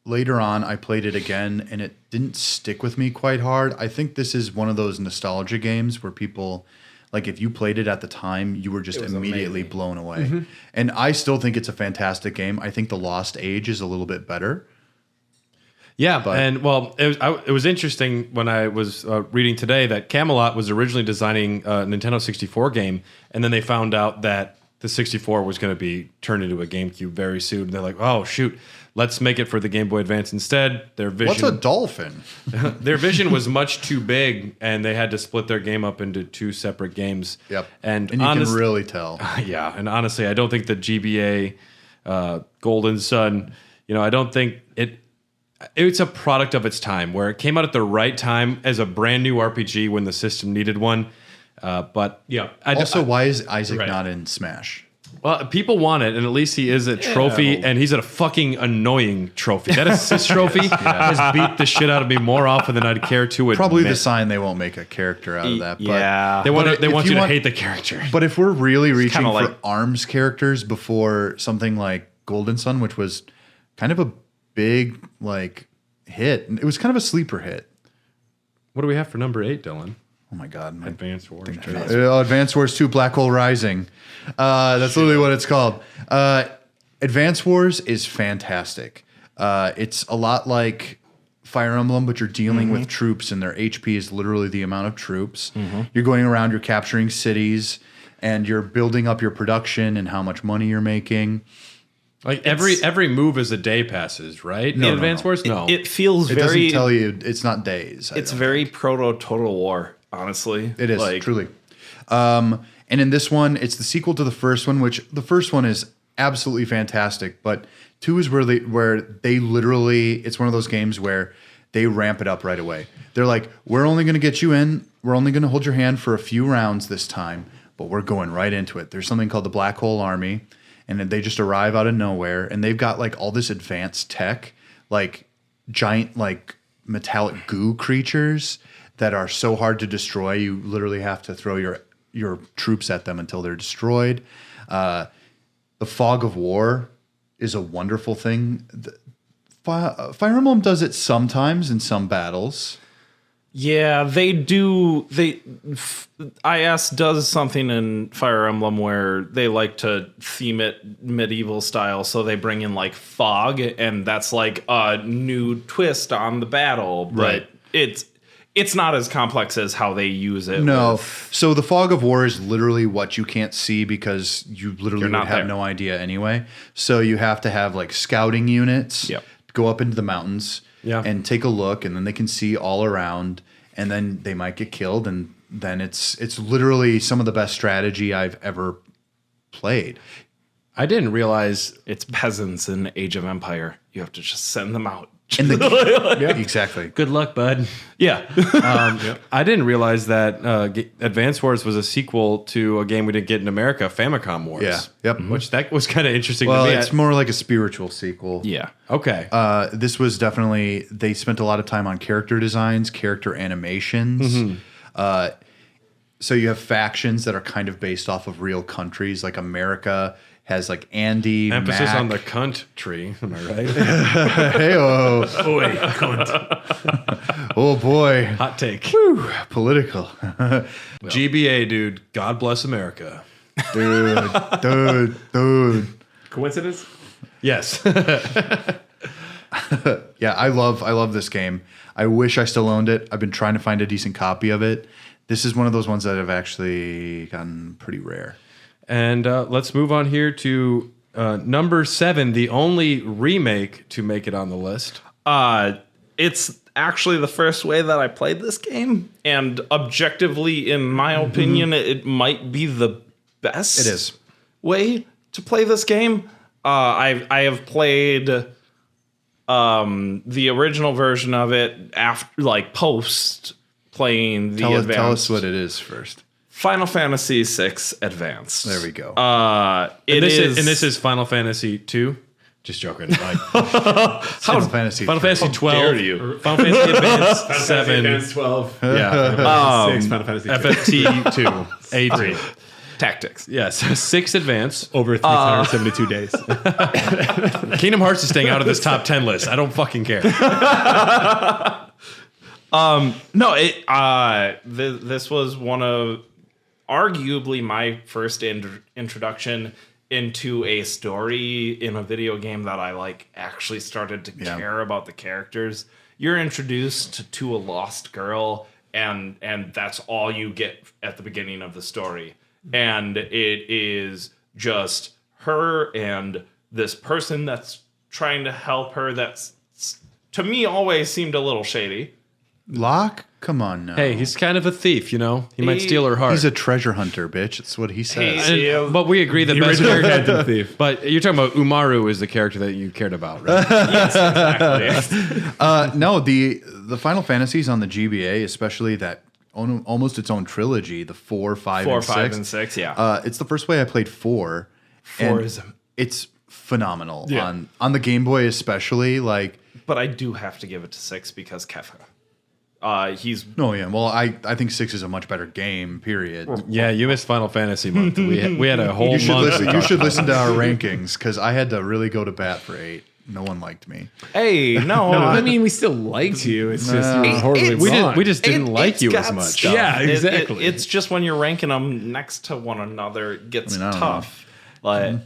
later on, I played it again, and it didn't stick with me quite hard. I think this is one of those nostalgia games where people, like if you played it at the time, you were just immediately blown away. And I still think it's a fantastic game. I think The Lost Age is a little bit better. Yeah, and well, it was interesting when I was reading today that Camelot was originally designing a Nintendo 64 game, and then they found out that the 64 was going to be turned into a GameCube very soon. And they're like, oh, shoot, let's make it for the Game Boy Advance instead. Their vision, What's a dolphin? Their vision was much too big, and they had to split their game up into 2 separate games. Yep. And you can really tell. Yeah, and honestly, I don't think the GBA Golden Sun, I don't think it's a product of its time where it came out at the right time as a brand new RPG when the system needed one. But yeah, why is Isaac not in Smash? Well, people want it, and at least he is a trophy, and he's a fucking annoying trophy. That assist trophy has beat the shit out of me more often than I'd care to admit. Probably the sign they won't make a character out of that. But they want you to hate the character. But if we're really reaching for ARMS characters before something like Golden Sun, which was kind of a big hit, it was kind of a sleeper hit. What do we have for number 8, Dylan? Oh my God. Advance Wars. Advance Wars 2 Black Hole Rising. That's literally what it's called. Advance Wars is fantastic. It's a lot like Fire Emblem, but you're dealing with troops, and their HP is literally the amount of troops. You're going around, you're capturing cities, and you're building up your production and how much money you're making. Like every move as a day passes, right? No, in no, Advance no. Wars? No. It feels It very. doesn't tell you. It's not days. It's very proto Total War, honestly. It is truly. And in this one, it's the sequel to the first one, which the first one is absolutely fantastic. But 2 is where they literally, it's one of those games where they ramp it up right away. They're like, we're only going to get you in. We're only going to hold your hand for a few rounds this time, but we're going right into it. There's something called the Black Hole Army, and they just arrive out of nowhere, and they've got like all this advanced tech, like giant like metallic goo creatures that are so hard to destroy. You literally have to throw your troops at them until they're destroyed. The fog of war is a wonderful thing. Fire Emblem does it sometimes in some battles. Yeah, they do. IS does something in Fire Emblem where they like to theme it medieval style, so they bring in like fog, and that's like a new twist on the battle. But it's not as complex as how they use it. No. So the fog of war is literally what you can't see because you literally would have there. no idea anyway. So you have to have like scouting units go up into the mountains and take a look, and then they can see all around, and then they might get killed, and then it's literally some of the best strategy I've ever played. I didn't realize It's peasants in Age of Empire. You have to just send them out. And the exactly. Good luck, bud. Yeah. I didn't realize that Advance Wars was a sequel to a game we didn't get in America, Famicom Wars. Yeah. Yep. Which that was kind of interesting Well, to me. it's more like a spiritual sequel. Yeah. Okay. This was definitely, they spent a lot of time on character designs, character animations. So you have factions that are kind of based off of real countries. Like America has like Andy, Emphasis Mac. on the cunt tree. Am I right? Hey-oh. Boy, cunt. Oh boy. Hot take. Political. GBA, dude. God bless America. Dude. Coincidence? Yes. Yeah, I love this game. I wish I still owned it. I've been trying to find a decent copy of it. This is one of those ones that have actually gotten pretty rare. And let's move on here to number 7, the only remake to make it on the list. It's actually the first way that I played this game, and objectively, in my opinion, it might be the best. It is. Way to play this game. I have played the original version of it after, like, post playing the Advance. Tell us what it is first. Final Fantasy VI Advance. There we go. And this is Final Fantasy 2. Just joking. Like, Final Fantasy. Final Fantasy 12. dare you. Final Fantasy Advance 7. Advance 12. Yeah. 6, Final Fantasy 2. FFT 2. A3. Tactics. Yes. 6 Advance. Over 372 days. Kingdom Hearts is staying out of this top 10 list. I don't fucking care. No, this was one of arguably my first introduction into a story in a video game that I like actually started to care about the characters. You're introduced to a lost girl, and that's all you get at the beginning of the story. And it is just her and this person that's trying to help her that's, to me, always seemed a little shady. Locke? Come on now. Hey, he's kind of a thief, you know? He might steal her heart. He's a treasure hunter, bitch. That's what he says. But we agree the best original character. Phantom Thief. But you're talking about Umaru is the character that you cared about, right? Yes, exactly. No, the Final Fantasies on the GBA, especially that almost its own trilogy, the 4, 5, 4, and 6. 5, and 6, yeah. It's the first way I played 4. 4 is... It's phenomenal. Yeah. On the Game Boy especially, like... But I do have to give it to 6 because Kefka. No, yeah. Well, I think 6 is a much better game, period. Yeah, you missed Final Fantasy month. We had a whole You should month. listen to our rankings, because I had to really go to bat for 8. No one liked me. Hey, no. No, I mean, we still liked you. It's just you were horribly wrong. We just didn't like you as much. Stuff. Yeah, exactly. It's just when you're ranking them next to one another, it gets tough. Like,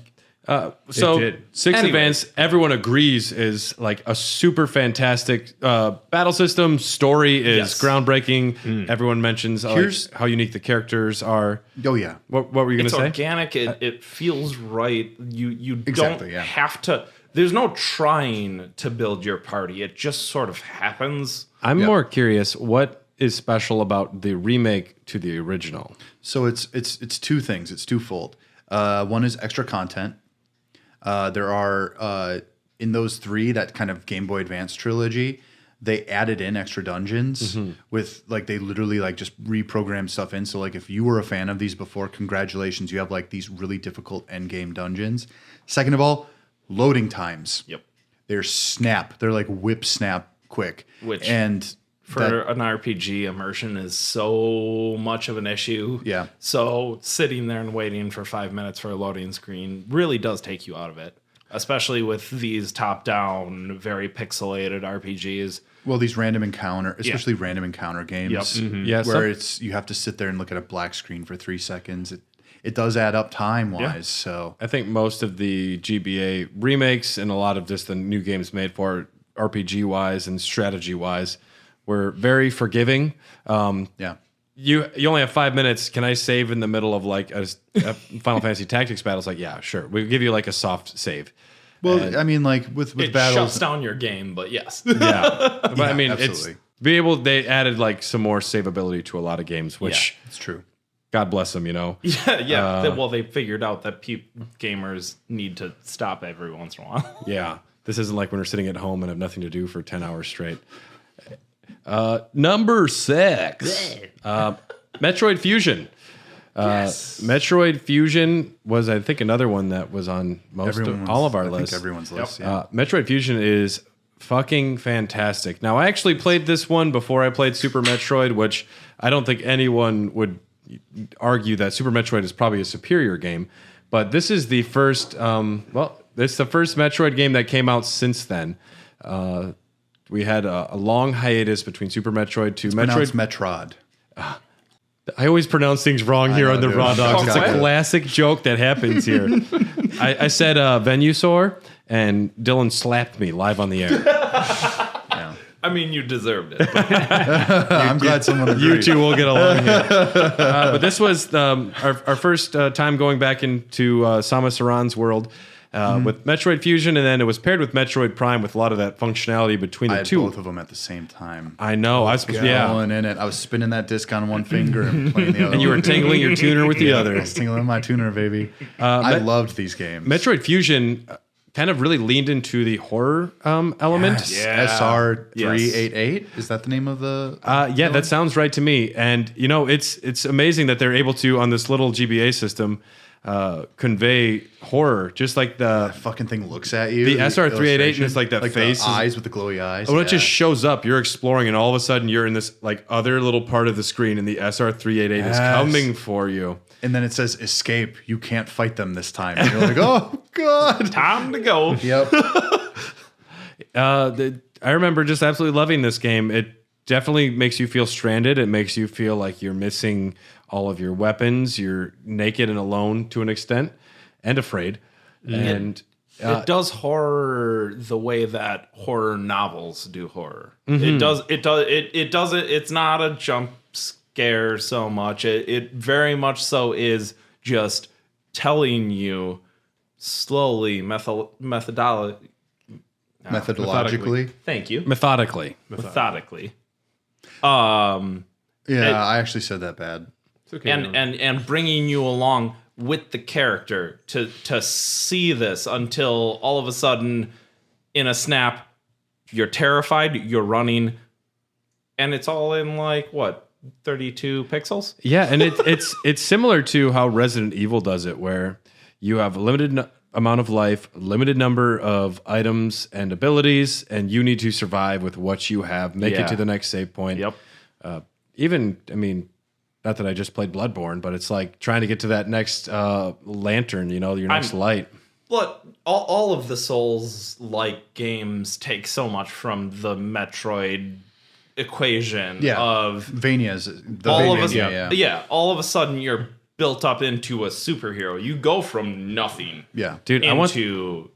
So did. 6 Anyway. Advance, everyone agrees is like a super fantastic battle system. Story is Yes. groundbreaking. Everyone mentions Here's- how unique the characters are. Oh yeah. What were you going It's to say? organic. It feels right. You Exactly, don't yeah. have to. There's no trying to build your party. It just sort of happens. I'm more curious, what is special about the remake to the original? So it's two things. It's twofold. One is extra content. There are in those three, that kind of Game Boy Advance trilogy, they added in extra dungeons with like they literally like just reprogrammed stuff in. So like if you were a fan of these before, congratulations, you have like these really difficult end game dungeons. Second of all, loading times. Yep. They're snap. They're like whip snap quick. Which- and For an RPG, immersion is so much of an issue. Yeah. So sitting there and waiting for 5 minutes for a loading screen really does take you out of it, especially with these top-down, very pixelated RPGs. well, these random encounter, especially random encounter games, Yep. Yeah, where some- it's you have to sit there and look at a black screen for 3 seconds. It does add up time wise. Yeah. So I think most of the GBA remakes and a lot of just the new games made for RPG wise and strategy wise were very forgiving. yeah. You only have 5 minutes. Can I save in the middle of like a Final Fantasy Tactics battle? It's like, yeah, sure. We'll give you like a soft save. Well, I mean, like with It battles, shuts down your game, but yes. Yeah, but I mean, absolutely. they added like some more savability to a lot of games, which it's true. God bless them, you know. Yeah. Well, they figured out that gamers need to stop every once in a while. Yeah, this isn't like when we're sitting at home and have nothing to do for 10 hours straight. Number 6, Metroid Fusion. Metroid Fusion was, I think, another one that was on all of our I lists. think everyone's list. Yeah. Metroid Fusion is fucking fantastic. Now, I actually played this one before I played Super Metroid, which I don't think anyone would argue that Super Metroid is probably a superior game. But this is the first, it's the first Metroid game that came out since then. We had a long hiatus between Super Metroid to Pronounced Metroid. Metrod. I always pronounce things wrong here know, on the dude. Raw Dogs. It's a Okay. classic joke that happens here. I said Venusaur, and Dylan slapped me live on the air. Yeah. I mean, you deserved it. I'm glad someone agreed. You two will get along here. But this was our first time going back into Samus Aran's world with Metroid Fusion, and then it was paired with Metroid Prime with a lot of that functionality between I the had two. both of them at the same time. I know. I was Going in it. I was spinning that disc on one finger and playing the other. and you were one. tingling your tuner with the other. I was tingling my tuner, baby. I loved these games. Metroid Fusion kind of really leaned into the horror element. SR388. Is that the name of the? Yeah, that sounds right to me. And you know, it's amazing that they're able to on this little GBA system convey horror, just like the fucking thing looks at you. The SR388 illustration. is like that face the is- eyes with the glowy eyes. when it just shows up. You're exploring, and all of a sudden you're in this like other little part of the screen, and the SR388 is Yes. coming for you. and then it says escape. You can't fight them this time. And you're like, oh god. Time to go. Yep. I remember just absolutely loving this game. It definitely makes you feel stranded. It makes you feel like you're missing all of your weapons. You're naked and alone to an extent, and afraid. And It does horror the way that horror novels do horror. It does. It's not a jump scare so much. It very much so is just telling you slowly, methodologically. Methodologically. Thank you. methodically, Methodically. Yeah, I actually said that bad. It's okay. And bringing you along with the character to see this until all of a sudden in a snap you're terrified, you're running, and it's all in like what, 32 pixels? yeah, and it's similar to how Resident Evil does it, where you have a limited amount of life, limited number of items and abilities, and you need to survive with what you have. Make it Yeah. to the next save point. Yep. Even, I mean, not that I just played Bloodborne, but it's like trying to get to that next lantern, you know, your next light. Look, all of the Souls-like games take so much from the Metroid equation Yeah. of Vania's the all of a Vania, sudden, all of a sudden you're built up into a superhero. You go from nothing, Yeah. Dude, into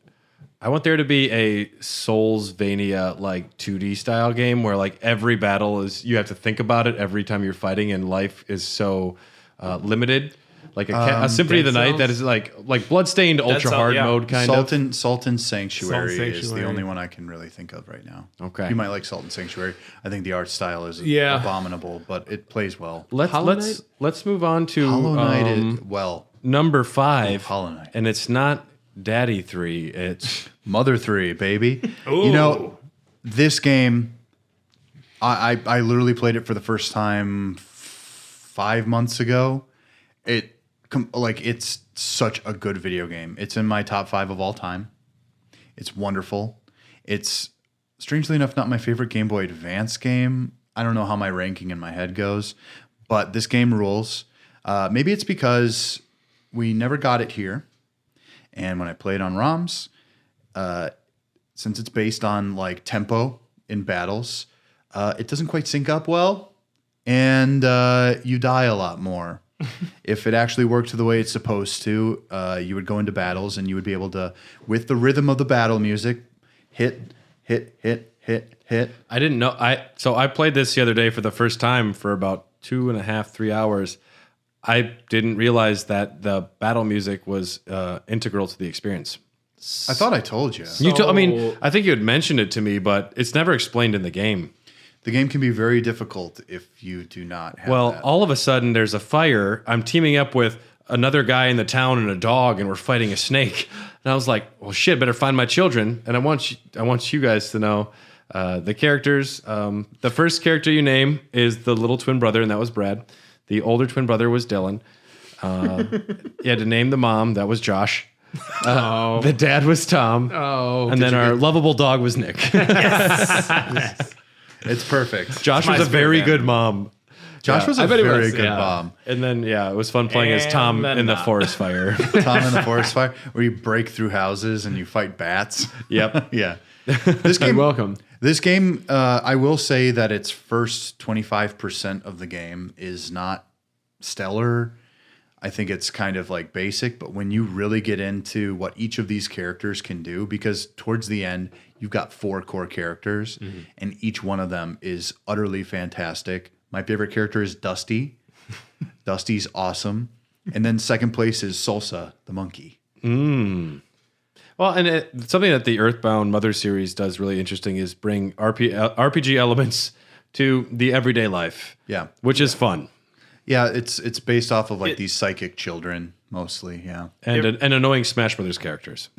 I want there to be a Soulsvania like 2D style game where like every battle is you have to think about it every time you're fighting, and life is so limited. Like a Symphony of the Night that is like Bloodstained ultra hard mode kind of. Sultan Sanctuary is the Sanctuary. only one I can really think of right now. Okay. You might like Sultan Sanctuary. I think the art style is Yeah. abominable, but it plays well. Let's move on to Hollow Knight number 5. Hollow Knight. And it's not Daddy 3. It's Mother 3, baby. You know, this game, I literally played it for the first time 5 months ago. It's such a good video game. It's in my top 5 of all time. It's wonderful. It's strangely enough not my favorite Game Boy Advance game. I don't know how my ranking in my head goes, but this game rules. Maybe it's because we never got it here, and when I played on ROMs, since it's based on like tempo in battles, it doesn't quite sync up well, and you die a lot more. If it actually worked the way it's supposed to, you would go into battles and you would be able to, with the rhythm of the battle music, hit. I didn't know. So I played this the other day for the first time for about 2.5, 3 hours. I didn't realize that the battle music was integral to the experience. I thought I told you. I think you had mentioned it to me, but it's never explained in the game. The game can be very difficult if you do not have that. All of a sudden, there's a fire. I'm teaming up with another guy in the town and a dog, and we're fighting a snake. And I was like, well, shit, better find my children. And I want you guys to know the characters. The first character you name is the little twin brother, and that was Brad. The older twin brother was Dylan. You had to name the mom. That was Josh. The dad was Tom. And then our lovable dog was Nick. It's perfect. Josh was a very good mom. Josh was a very good mom. And then, it was fun playing as Tom in the forest fire. Tom in the forest fire, where you break through houses and you fight bats. Yep. Yeah. This game, welcome. This game, I will say that its first 25% of the game is not stellar. I think it's kind of like basic, but when you really get into what each of these characters can do, because towards the end, you've got 4 core characters, and each one of them is utterly fantastic. My favorite character is Dusty. Dusty's awesome. And then second place is Salsa, the monkey. Well, and something that the Earthbound Mother series does really interesting is bring RPG elements to the everyday life. Yeah. Which is fun. Yeah, it's based off of like these psychic children mostly, yeah. And annoying Smash Brothers characters.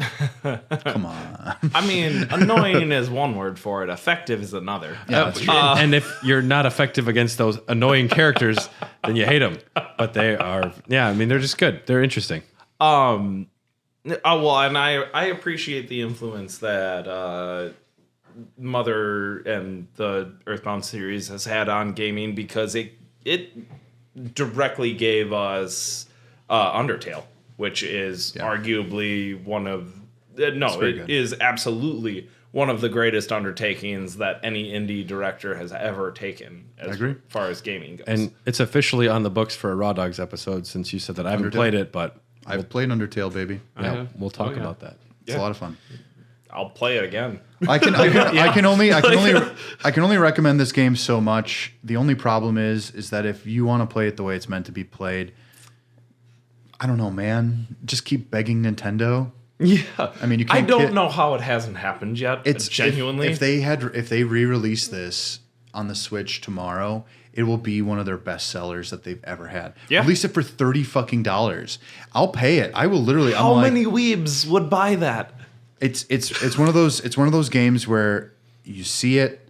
Come on. I mean, annoying is one word for it. Effective is another. Yeah, that's true. And if you're not effective against those annoying characters, then you hate them. But they are, they're just good. They're interesting. And I appreciate the influence that Mother and the Earthbound series has had on gaming, because it directly gave us Undertale, which is arguably one of is absolutely one of the greatest undertakings that any indie director has ever taken as far as gaming goes. And it's officially on the books for a Raw Dogs episode, since you said that. I haven't played it, but I've played Undertale, baby. we'll talk about that. It's a lot of fun. I'll play it again. I can only recommend this game so much. The only problem is that if you want to play it the way it's meant to be played, I don't know, man. Just keep begging Nintendo. Yeah, I mean, you can't. I don't know how it hasn't happened yet. It's genuinely. If they re-release this on the Switch tomorrow, it will be one of their best sellers that they've ever had. Yeah. Release it for $30. I'll pay it. I will literally. How many weebs would buy that? It's one of those games where you see it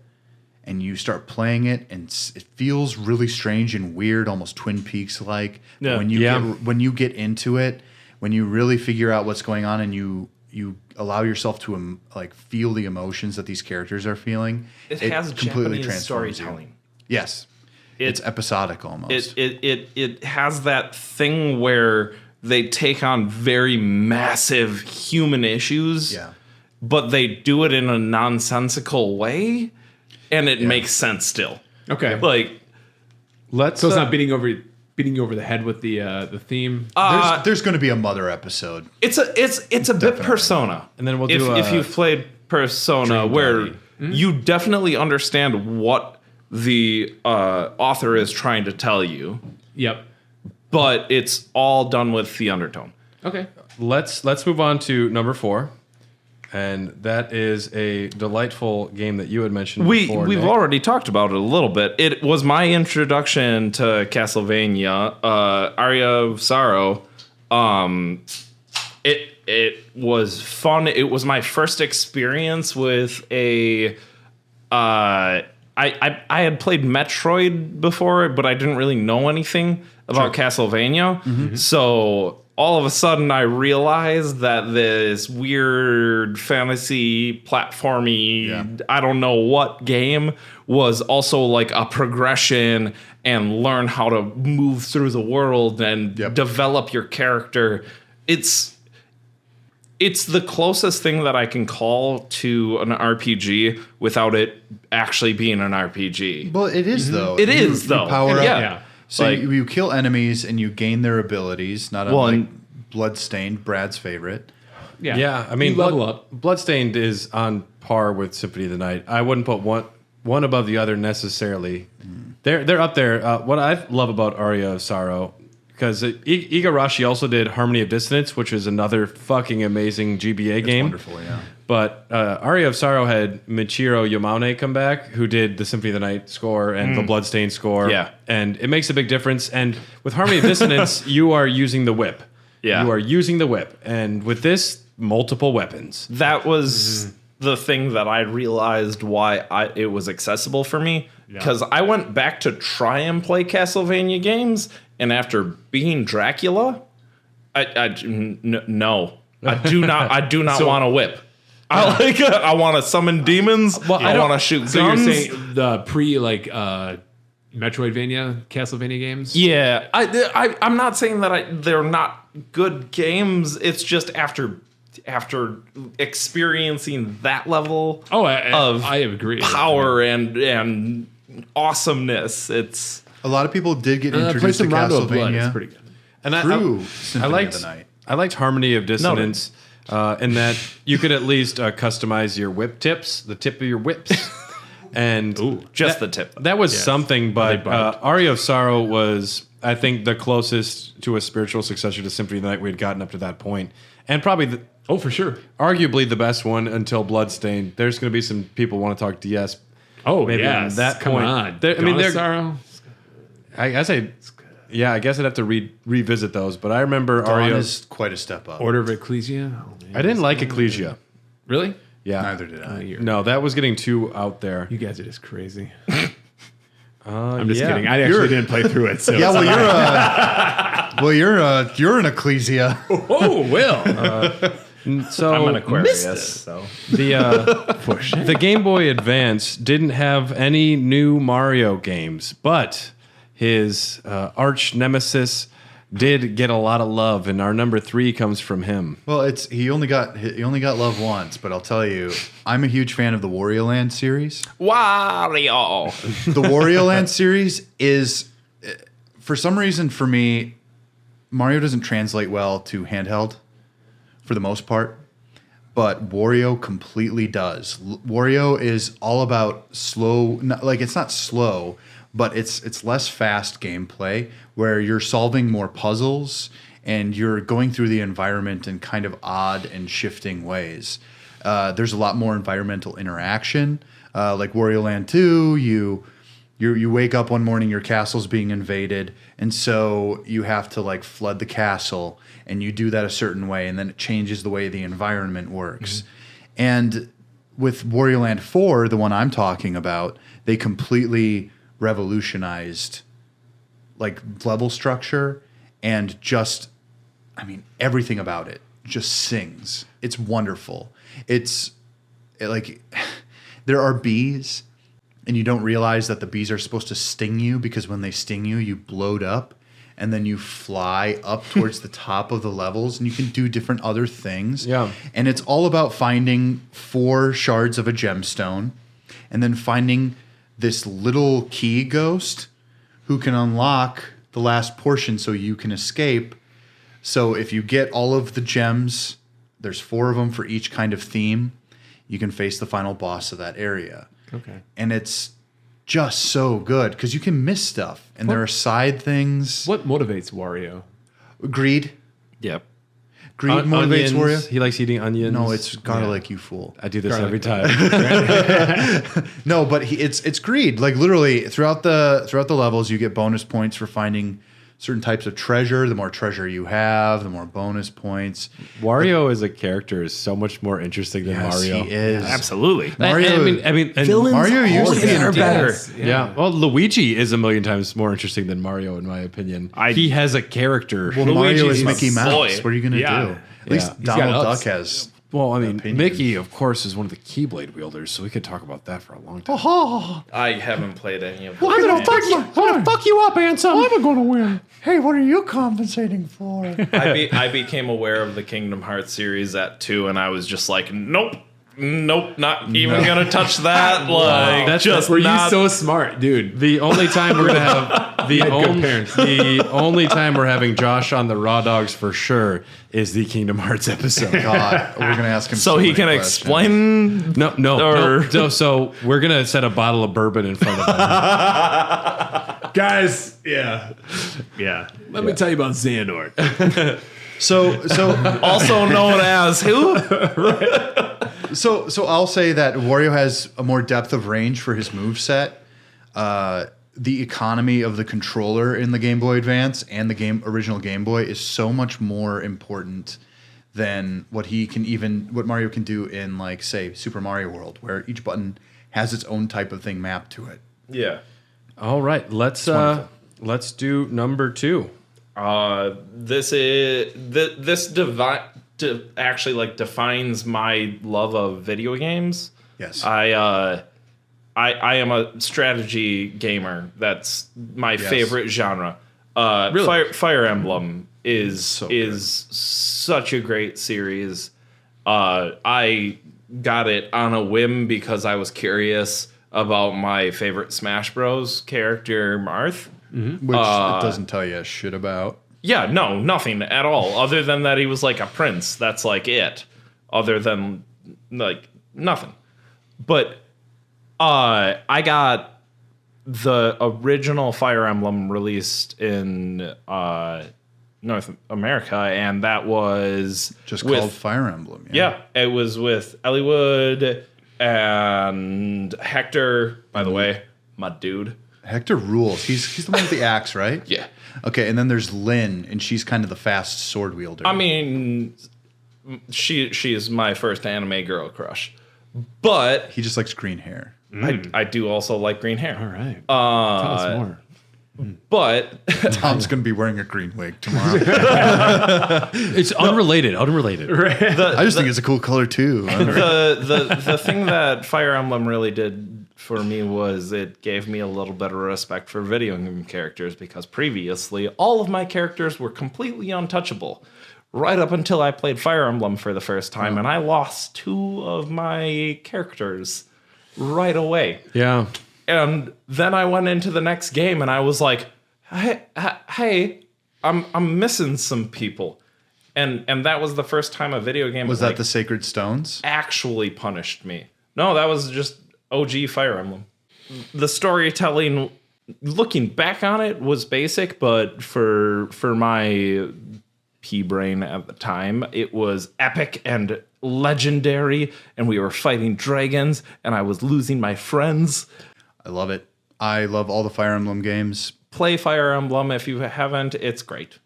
and you start playing it, and it feels really strange and weird, almost Twin Peaks like. Yeah. When you get into it, when you really figure out what's going on, and you allow yourself to feel the emotions that these characters are feeling, it has completely Japanese transforms storytelling. you. Yes, it's episodic almost. It has that thing where they take on very massive human issues, but they do it in a nonsensical way, and it makes sense still. Okay. Like, Let's. So it's not beating over beating you over the head with the theme. There's going to be a Mother episode. It's a bit Persona. And then we'll if, do if you've played Persona, Dream where Daddy. you definitely understand what the author is trying to tell you, Yep. but it's all done with the undertone. Okay. Let's move on to number 4. And that is a delightful game that you had mentioned before. We've Nick. already talked about it a little bit. It was my introduction to Castlevania, Aria of Sorrow. It was fun. It was my first experience with a. I had played Metroid before, but I didn't really know anything about Castlevania. Mm-hmm. So all of a sudden, I realized that this weird fantasy platformy, I don't know what game was also like a progression and learn how to move through the world and develop your character. It's the closest thing that I can call to an RPG without it actually being an RPG. Well, it is though. It is though. You power up. Yeah. So Like- you kill enemies and you gain their abilities. Not Well, unlike Bloodstained, Brad's favorite. Yeah. Yeah, I mean, You level up. Bloodstained is on par with Symphony of the Night. I wouldn't put one above the other necessarily. They're up there. What I love about Aria of Sorrow, because Igarashi also did Harmony of Dissonance, which is another fucking amazing GBA game. Wonderful, yeah. But Aria of Sorrow had Michiro Yamane come back, who did the Symphony of the Night score and the Bloodstained score. Yeah. And it makes a big difference. And with Harmony of Dissonance, you are using the whip. Yeah. You are using the whip. And with this, multiple weapons. That was the thing that I realized why it was accessible for me. Because I went back to try and play Castlevania games, and after being Dracula, no, I do not. I do not want to whip. I want to summon demons. I want to shoot So guns. you're saying the Metroidvania, Castlevania games? Yeah, I'm not saying that they're not good games. It's just after experiencing that level I agree. power and awesomeness. It's A lot of people did get Play introduced to some Rondo of Blood. It's Castlevania pretty good. And through I Symphony liked of the Night. I liked Harmony of Dissonance in that you could at least customize your whip tips, the tip of your whips, and just the tip. that was something. But bite. Aria of Sorrow was, I think, the closest to a spiritual successor to Symphony of the Night we had gotten up to that point, and probably Oh, for sure. arguably the best one until Bloodstained. There's going to be some people want to talk DS. Oh, Maybe yeah. on that Come point. on. I mean, they're. Sorrow. I guess I guess I'd have to revisit those. But I remember Dawn Aria. is quite a step up. Order of Ecclesia. Oh, man. I didn't like Ecclesia. Really? Yeah. Neither did I. No, that was getting too out there. You guys are just crazy. I'm just yeah. kidding. I actually didn't play through it. So Yeah, you're an ecclesia. oh, well. So I'm an Aquarius, so the Game Boy Advance didn't have any new Mario games, but his arch nemesis did get a lot of love, and our number 3 comes from him. Well, he only got love once, but I'll tell you, I'm a huge fan of the Wario Land series. Wario. The Wario Land series is, for some reason, for me, Mario doesn't translate well to handheld, for the most part, but Wario completely does. Wario is all about slow, it's not slow, but it's less fast gameplay where you're solving more puzzles and you're going through the environment in kind of odd and shifting ways. There's a lot more environmental interaction. Like Wario Land 2, you wake up one morning, your castle's being invaded, and so you have to flood the castle, and you do that a certain way, and then it changes the way the environment works. Mm-hmm. And with Wario Land 4, the one I'm talking about, they completely revolutionized level structure and everything about it just sings. It's wonderful. There are bees, and you don't realize that the bees are supposed to sting you, because when they sting you, you bloat up, and then you fly up towards the top of the levels, and you can do different other things. Yeah. And it's all about finding 4 shards of a gemstone, and then finding this little key ghost who can unlock the last portion so you can escape. So if you get all of the gems, there's 4 of them for each kind of theme, you can face the final boss of that area. Okay. And it's just so good because you can miss stuff. And there are side things. What motivates Wario? Greed. Yep. Greed motivates Wario. He likes eating onions. No, it's garlic, you fool. I do this Garlic. every time. No, but it's greed. Like literally throughout the levels, you get bonus points for finding certain types of treasure. The more treasure you have, the more bonus points. Wario as a character is so much more interesting than Yes, Mario. he is. Absolutely. Mario, I mean, and Mario used to be are better. Yes, Yeah. Well, Luigi is a million times more interesting than Mario, in my opinion. He has a character. Well, Mario is Luigi's Mickey Mouse. boy. What are you going to Yeah. do? At least Yeah. Donald got Duck ups. has. Well, I mean, opinion. Mickey, of course, is one of the Keyblade wielders, so we could talk about that for a long time. I haven't played any of them. I'm gonna fuck you up, Ansem. I'm gonna win. Hey, what are you compensating for? I became aware of the Kingdom Hearts series at 2, and I was just like, nope, not even gonna touch that. Like, That's just Were not. you so smart, dude? The only time we're gonna have had good parents. the only time we're having Josh on the Raw Dogs for sure is the Kingdom Hearts episode. God, we're going to ask him so he many can questions. explain. No. So we're gonna set a bottle of bourbon in front of him. Guys, yeah. Yeah. Let me tell you about Xehanort. So Also known as who? So I'll say that Wario has a more depth of range for his moveset. The economy of the controller in the Game Boy Advance and the original Game Boy is so much more important than what Mario can do in, like, say, Super Mario World, where each button has its own type of thing mapped to it. Yeah. All right, let's do number 2. This actually like defines my love of video games. Yes. I am a strategy gamer. That's my favorite genre. Really? Fire Emblem is So such a great series. I got it on a whim because I was curious about my favorite Smash Bros. Character, Marth. Which it doesn't tell you shit about. Yeah, no, nothing at all. Other than that he was like a prince. That's like it. Other than like nothing. But I got the original Fire Emblem released in North America, and that was Just with, called Fire Emblem. Yeah, it was with Elliewood and Hector, by the way, my dude. Hector rules. He's the one with the axe, right? Yeah. Okay, and then there's Lynn, and she's kind of the fast sword wielder. I mean, she is my first anime girl crush. But he just likes green hair. I do also like green hair. All right. Tell us more. But Tom's going to be wearing a green wig tomorrow. It's unrelated. I just think it's a cool color too. the thing that Fire Emblem really did for me was it gave me a little bit of respect for video game characters, because previously all of my characters were completely untouchable. Right up until I played Fire Emblem for the first time, and I lost 2 of my characters right away. Yeah. And then I went into the next game and I was like, hey, I'm missing some people. And that was the first time a video game Was that the Sacred Stones? actually punished me. No, that was just OG Fire Emblem. The storytelling, looking back on it, was basic, but for my pea brain at the time, it was epic and legendary, and we were fighting dragons, and I was losing my friends. I love it. I love all the Fire Emblem games. Play Fire Emblem if you haven't. It's great.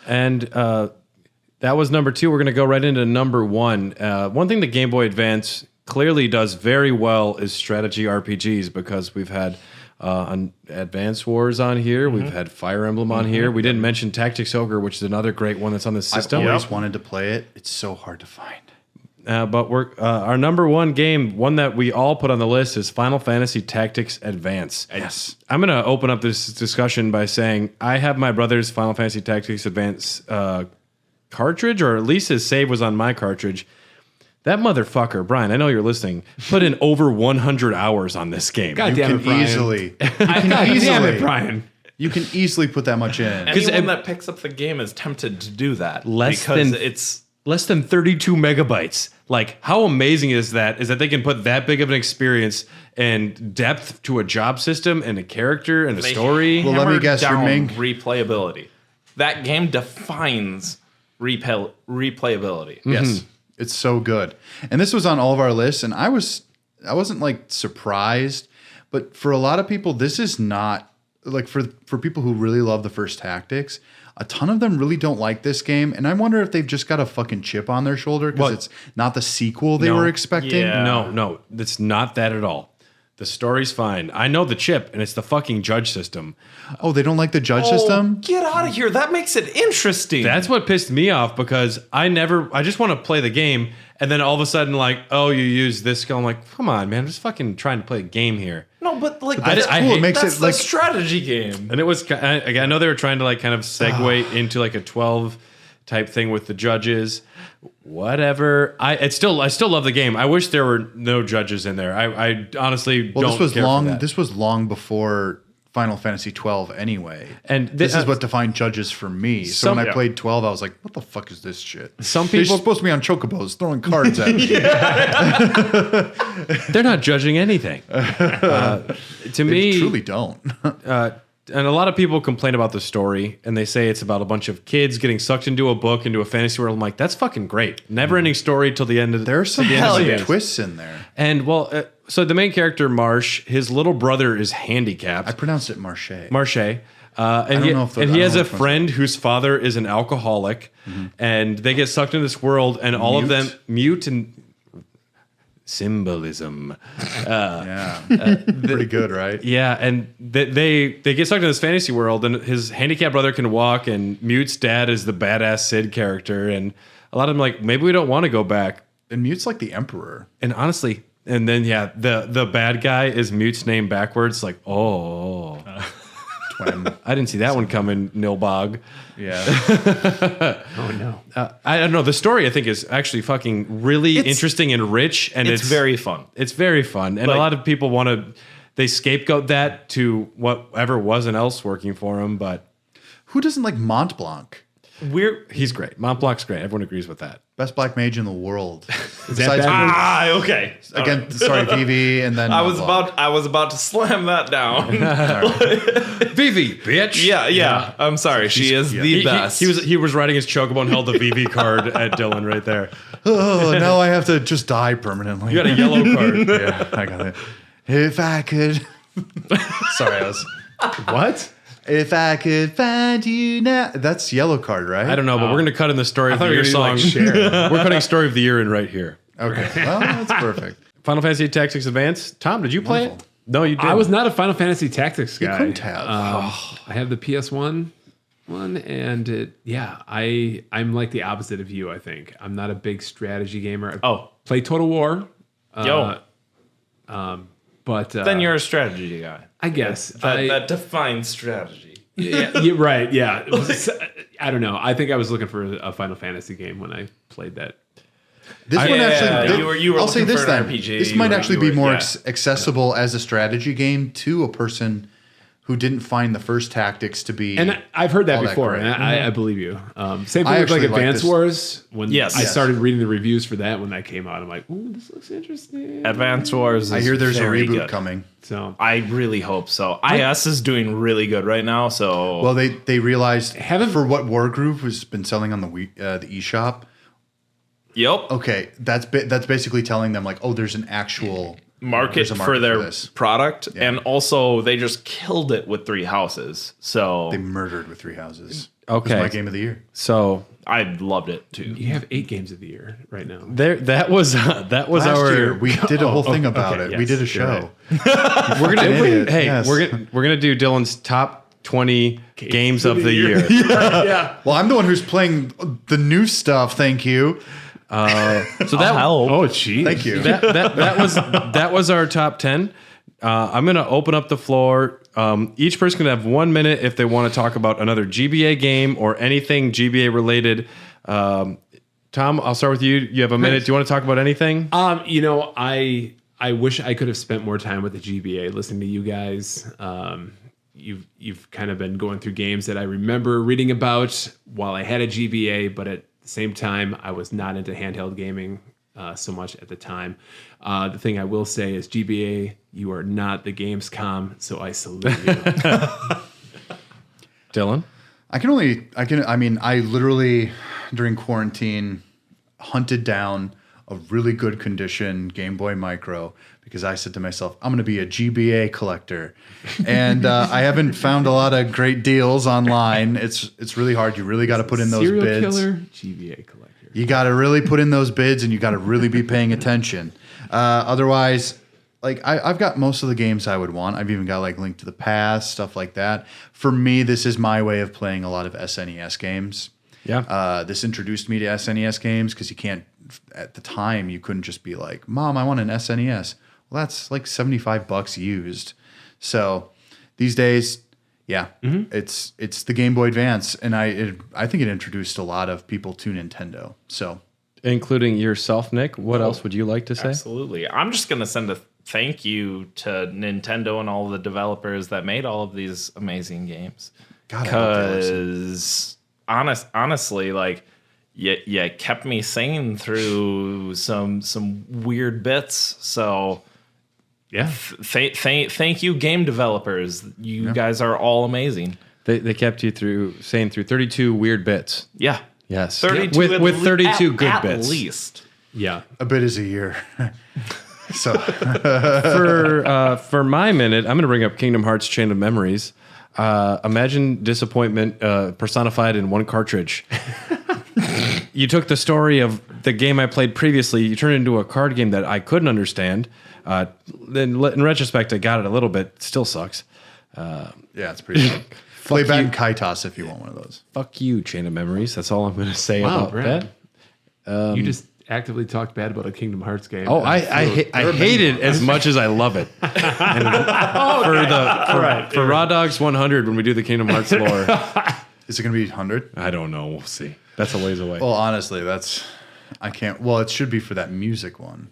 And that was number 2. We're going to go right into number 1. One thing the Game Boy Advance clearly does very well is strategy RPGs, because we've had Advance Wars on here. We've had Fire Emblem on here. We didn't mention Tactics Ogre, which is another great one that's on the system. I've always wanted to play it. It's so hard to find. But we're our number 1 game, one that we all put on the list, is Final Fantasy Tactics Advance. Yes. I'm going to open up this discussion by saying I have my brother's Final Fantasy Tactics Advance cartridge, or at least his save was on my cartridge. That motherfucker, Brian, I know you're listening, put in over 100 hours on this game. God You damn can it, Brian. easily. God damn it, Brian. You can easily put that much in. Anyone that picks up the game is tempted to do that. It's less than 32 megabytes. Like, how amazing is that? Is that they can put that big of an experience and depth to a job system and a character and a story? Well, let me guess, your main replayability. That game defines replayability. Yes, it's so good. And this was on all of our lists, and I wasn't like surprised, but for a lot of people, this is not like for people who really love the first Tactics. A ton of them really don't like this game, and I wonder if they've just got a fucking chip on their shoulder because it's not the sequel they were expecting. Yeah. No, it's not that at all. The story's fine. I know the chip, and it's the fucking judge system. Oh, they don't like the judge system? Get out of here. That makes it interesting. That's what pissed me off because I just want to play the game, and then all of a sudden, like, oh, you use this skill. I'm like, come on, man, I'm just fucking trying to play a game here. No, but like I that's hate- It makes that's it the like strategy game. And it was, I know they were trying to like kind of segue into like a 12 type thing with the judges. Whatever. I still love the game. I wish there were no judges in there. I honestly don't this was care long. for that. This was long before Final Fantasy 12 anyway. And this is what defined judges for me. So when I played 12, I was like, what the fuck is this shit? Some They're people- supposed to be on chocobos throwing cards at me. They're not judging anything. To They me, truly don't. and a lot of people complain about the story, and they say it's about a bunch of kids getting sucked into a book, into a fantasy world. I'm like, that's fucking great. Never-ending story till the end of the. There are some till the end of the game. twists in there. And well, so the main character Marsh, his little brother is handicapped. I pronounced it Marche. Marche. And don't he, know if the- and I he don't has know a which one's friend whose father is an alcoholic, and they get sucked into this world, and all of them mute and symbolism. Yeah. Pretty good, right? Yeah, and they get sucked into this fantasy world, and his handicapped brother can walk, and Mute's dad is the badass Sid character, and a lot of them like, maybe we don't want to go back. And Mute's like the emperor. And honestly, and then the bad guy is Mute's name backwards, like, oh. Twin. I didn't see that one coming, Nilbog. Yeah. Oh no. I don't know. The story, I think, is actually fucking really interesting and rich, and It's very fun. It's very fun, and a Like- lot of people they scapegoat that to whatever wasn't else working for him. But Who doesn't like Mont Blanc? he's great. Mont Blanc's great. Everyone agrees with that. Best black mage in the world. that bad? Okay. Again, sorry, Vivi, and then I Mont Blanc. was about to slam that down. Vivi, bitch. yeah. I'm sorry. She is the best. He was riding his chocobo and held the Vivi card at Dylan right there. Oh, now I have to just die permanently. You got a yellow card. Yeah, I got it. If I could. Sorry, I was. What? If I could find you now. That's yellow card, right? I don't know, but we're gonna cut in the story of the thought you year were song. gonna do, like, Cher. We're cutting story of the year in right here. Okay. Well, that's perfect. Final Fantasy Tactics Advance. Tom, did you play it? Wonderful. No, you didn't. I was not a Final Fantasy Tactics guy. You couldn't have. I have the PS1 one, and I'm like the opposite of you. I think I'm not a big strategy gamer. Oh. Play Total War. Yo. But Then you're a strategy guy. I guess That defines strategy. yeah, you're right. Yeah, I don't know. I think I was looking for a Final Fantasy game when I played that. This one actually. you were I'll say looking this for an then. RPG. This might actually be more yeah. accessible as a strategy game to a person who didn't find the first Tactics to be. And I've heard that all that before, great. and I believe you. Same I thing with like actually like Advance this. Wars. When Yes. I Yes. started reading the reviews for that when that came out, I'm like, ooh, this looks interesting. Advance Wars is I hear there's a very reboot good. coming. So I really hope so. IS is doing really good right now, so Well, they realized Haven't- for what Wargroove has been selling on the eShop. yep. Okay, that's basically telling them like, oh, there's an actual Market there's a for their this. product, and also they just killed it with Three Houses. So They murdered with Three Houses. Okay. It was my game of the year. So I loved it too. you have 8 games of the year right now. that was Last our. year we did a whole thing about okay, it. We yes, did a you're show. We're gonna idiot. hey, Yes. we're gonna do Dylan's top 20 games of the year. Yeah. Well, I'm the one who's playing the new stuff. Thank you. So that Oh, gee. Thank you. that was our top 10. I'm gonna open up the floor. Each person can have 1 minute if they want to talk about another GBA game or anything GBA related. Tom, I'll start with you. You have a minute. Do you want to talk about anything? You know, I wish I could have spent more time with the GBA, listening to you guys. you've kind of been going through games that I remember reading about while I had a GBA, but at the same time, I was not into handheld gaming so much at the time. The thing I will say is GBA, you are not the Gamescom, so I salute you. Dylan? I literally, during quarantine, hunted down a really good condition Game Boy Micro because I said to myself, I'm going to be a GBA collector. And I haven't found a lot of great deals online. It's really hard. You really got to put in those Serial bids. killer, GBA collector. You got to really put in those bids and you got to really be paying attention. Otherwise, like I've got most of the games I would want. I've even got like Link to the Past, stuff like that. For me, this is my way of playing a lot of SNES games. Yeah. This introduced me to SNES games because you can't, at the time, you couldn't just be like, Mom, I want an SNES. Well, that's like $75 used. So these days, yeah, it's the Game Boy Advance, and I think it introduced a lot of people to Nintendo. So, Including yourself, Nick. What else would you like to say? Absolutely. I'm just going to send a thank you to Nintendo and all the developers that made all of these amazing games. God, I hope they listen. Because honestly, like, you kept me sane through some weird bits. So, Yeah. thank you, game developers. You guys are all amazing. They kept you sane through 32 weird bits. Yeah. Yes. 32 with 32 good at bits. At least. Yeah. a bit is a year. So, For my minute, I'm going to bring up Kingdom Hearts Chain of Memories. Imagine disappointment personified in one cartridge. You took the story of the game I played previously, you turned it into a card game that I couldn't understand. Then in retrospect, I got it a little bit. Still sucks. yeah, it's pretty good. Play that in Kaitos if you want one of those. Fuck you, Chain of Memories. That's all I'm going to say Wow, about Brad. that. You just actively talked bad about a Kingdom Hearts game. Oh, I hate it as much as I love it. And for Raw Dogs 100, when we do the Kingdom Hearts lore, Is it going to be 100? I don't know. We'll see. That's a ways away. Well, honestly, I can't. Well, it should be for that music one.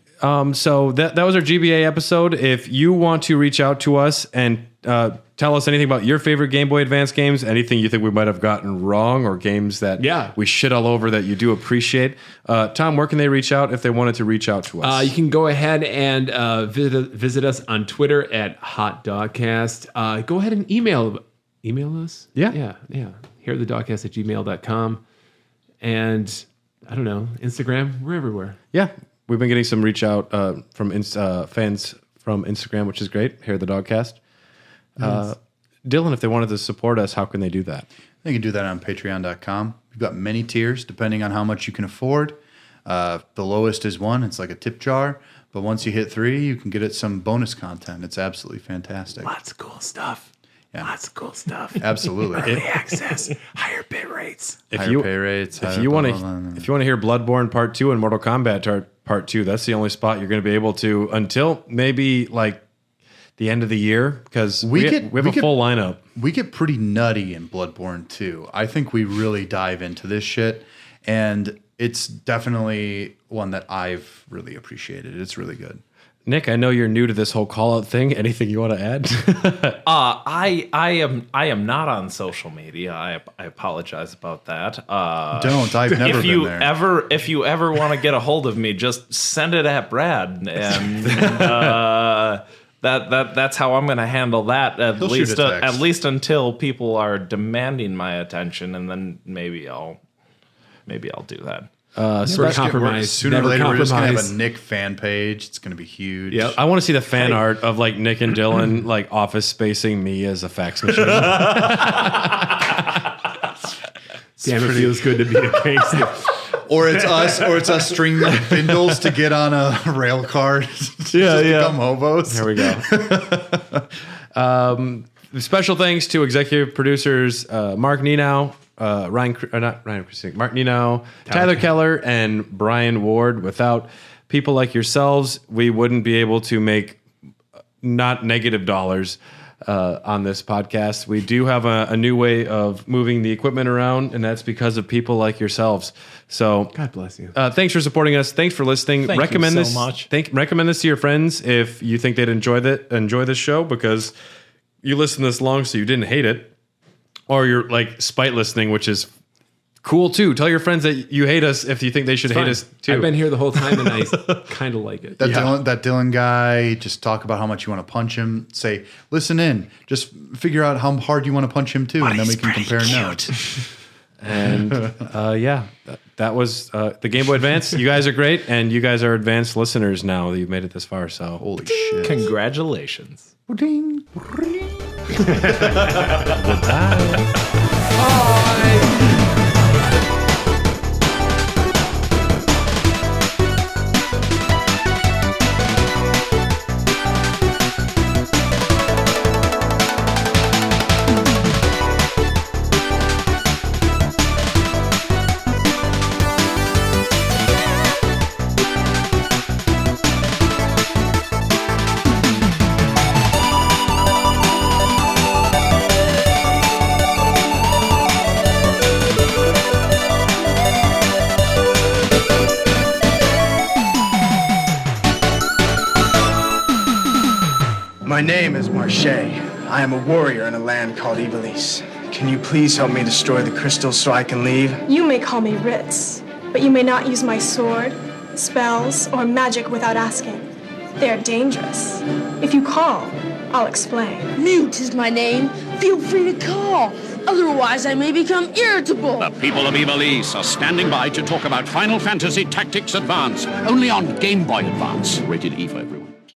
So that was our GBA episode. If you want to reach out to us and tell us anything about your favorite Game Boy Advance games, anything you think we might have gotten wrong, or games that we shit all over that you do appreciate, Tom, where can they reach out if they wanted to reach out to us? You can go ahead and visit us on Twitter at HotDogcast. Go ahead and email us. Yeah. hearthedogcast@gmail.com. And I don't know, Instagram, we're everywhere. Yeah, we've been getting some reach out from fans from Instagram, which is great. Hear the Dogcast. Dylan, if they wanted to support us, how can they do that? They can do that on patreon.com. We've got many tiers depending on how much you can afford. The lowest is 1. It's like a tip jar. But once you hit 3, you can get it some bonus content. It's absolutely fantastic. Lots of cool stuff. Yeah. Lots of cool stuff. Absolutely. Early access, higher bit rates. Higher pay rates. If you want to hear Bloodborne Part 2 and Mortal Kombat Part 2, that's the only spot you're going to be able to until maybe like the end of the year, because we have a full lineup. We get pretty nutty in Bloodborne 2. I think we really dive into this shit, and it's definitely one that I've really appreciated. It's really good. Nick, I know you're new to this whole call-out thing. Anything you want to add? I am not on social media. I apologize about that. Don't. I've never been there. If you ever want to get a hold of me, just send it at Brad, and that's how I'm going to handle that. At least until people are demanding my attention, and then maybe I'll do that. Never compromise. Sooner or later, we're just going to have a Nick fan page. It's going to be huge. Yep. I want to see the fan art of like Nick and Dylan like office spacing me as a fax machine. Damn, it feels good to be a gangster. Or it's us stringing bindles to get on a rail car. Become hobos. There we go. Special thanks to executive producers Mark Nenow, Mark Nenow, Tyler Keller, and Brian Ward. Without people like yourselves, we wouldn't be able to make not negative dollars on this podcast. We do have a new way of moving the equipment around, and that's because of people like yourselves. So God bless you. Thanks for supporting us. Thanks for listening. Recommend this to your friends if you think they'd enjoy this show, because you listened this long so you didn't hate it, or you're like spite listening, which is cool too. Tell your friends that you hate us if you think they should hate us too. I've been here the whole time and I kind of like it. That Dylan guy, just talk about how much you want to punch him. Say, listen in. Just figure out how hard you want to punch him too, and then we can compare notes. And that was the Game Boy Advance. You guys are great, and you guys are advanced listeners now that you've made it this far. So Holy shit. Congratulations. My name is Marche. I am a warrior in a land called Ivalice. Can you please help me destroy the crystals so I can leave? You may call me Ritz, but you may not use my sword, spells, or magic without asking. They are dangerous. If you call, I'll explain. Mute is my name. Feel free to call. Otherwise, I may become irritable. The people of Ivalice are standing by to talk about Final Fantasy Tactics Advance, only on Game Boy Advance. Rated E for everyone.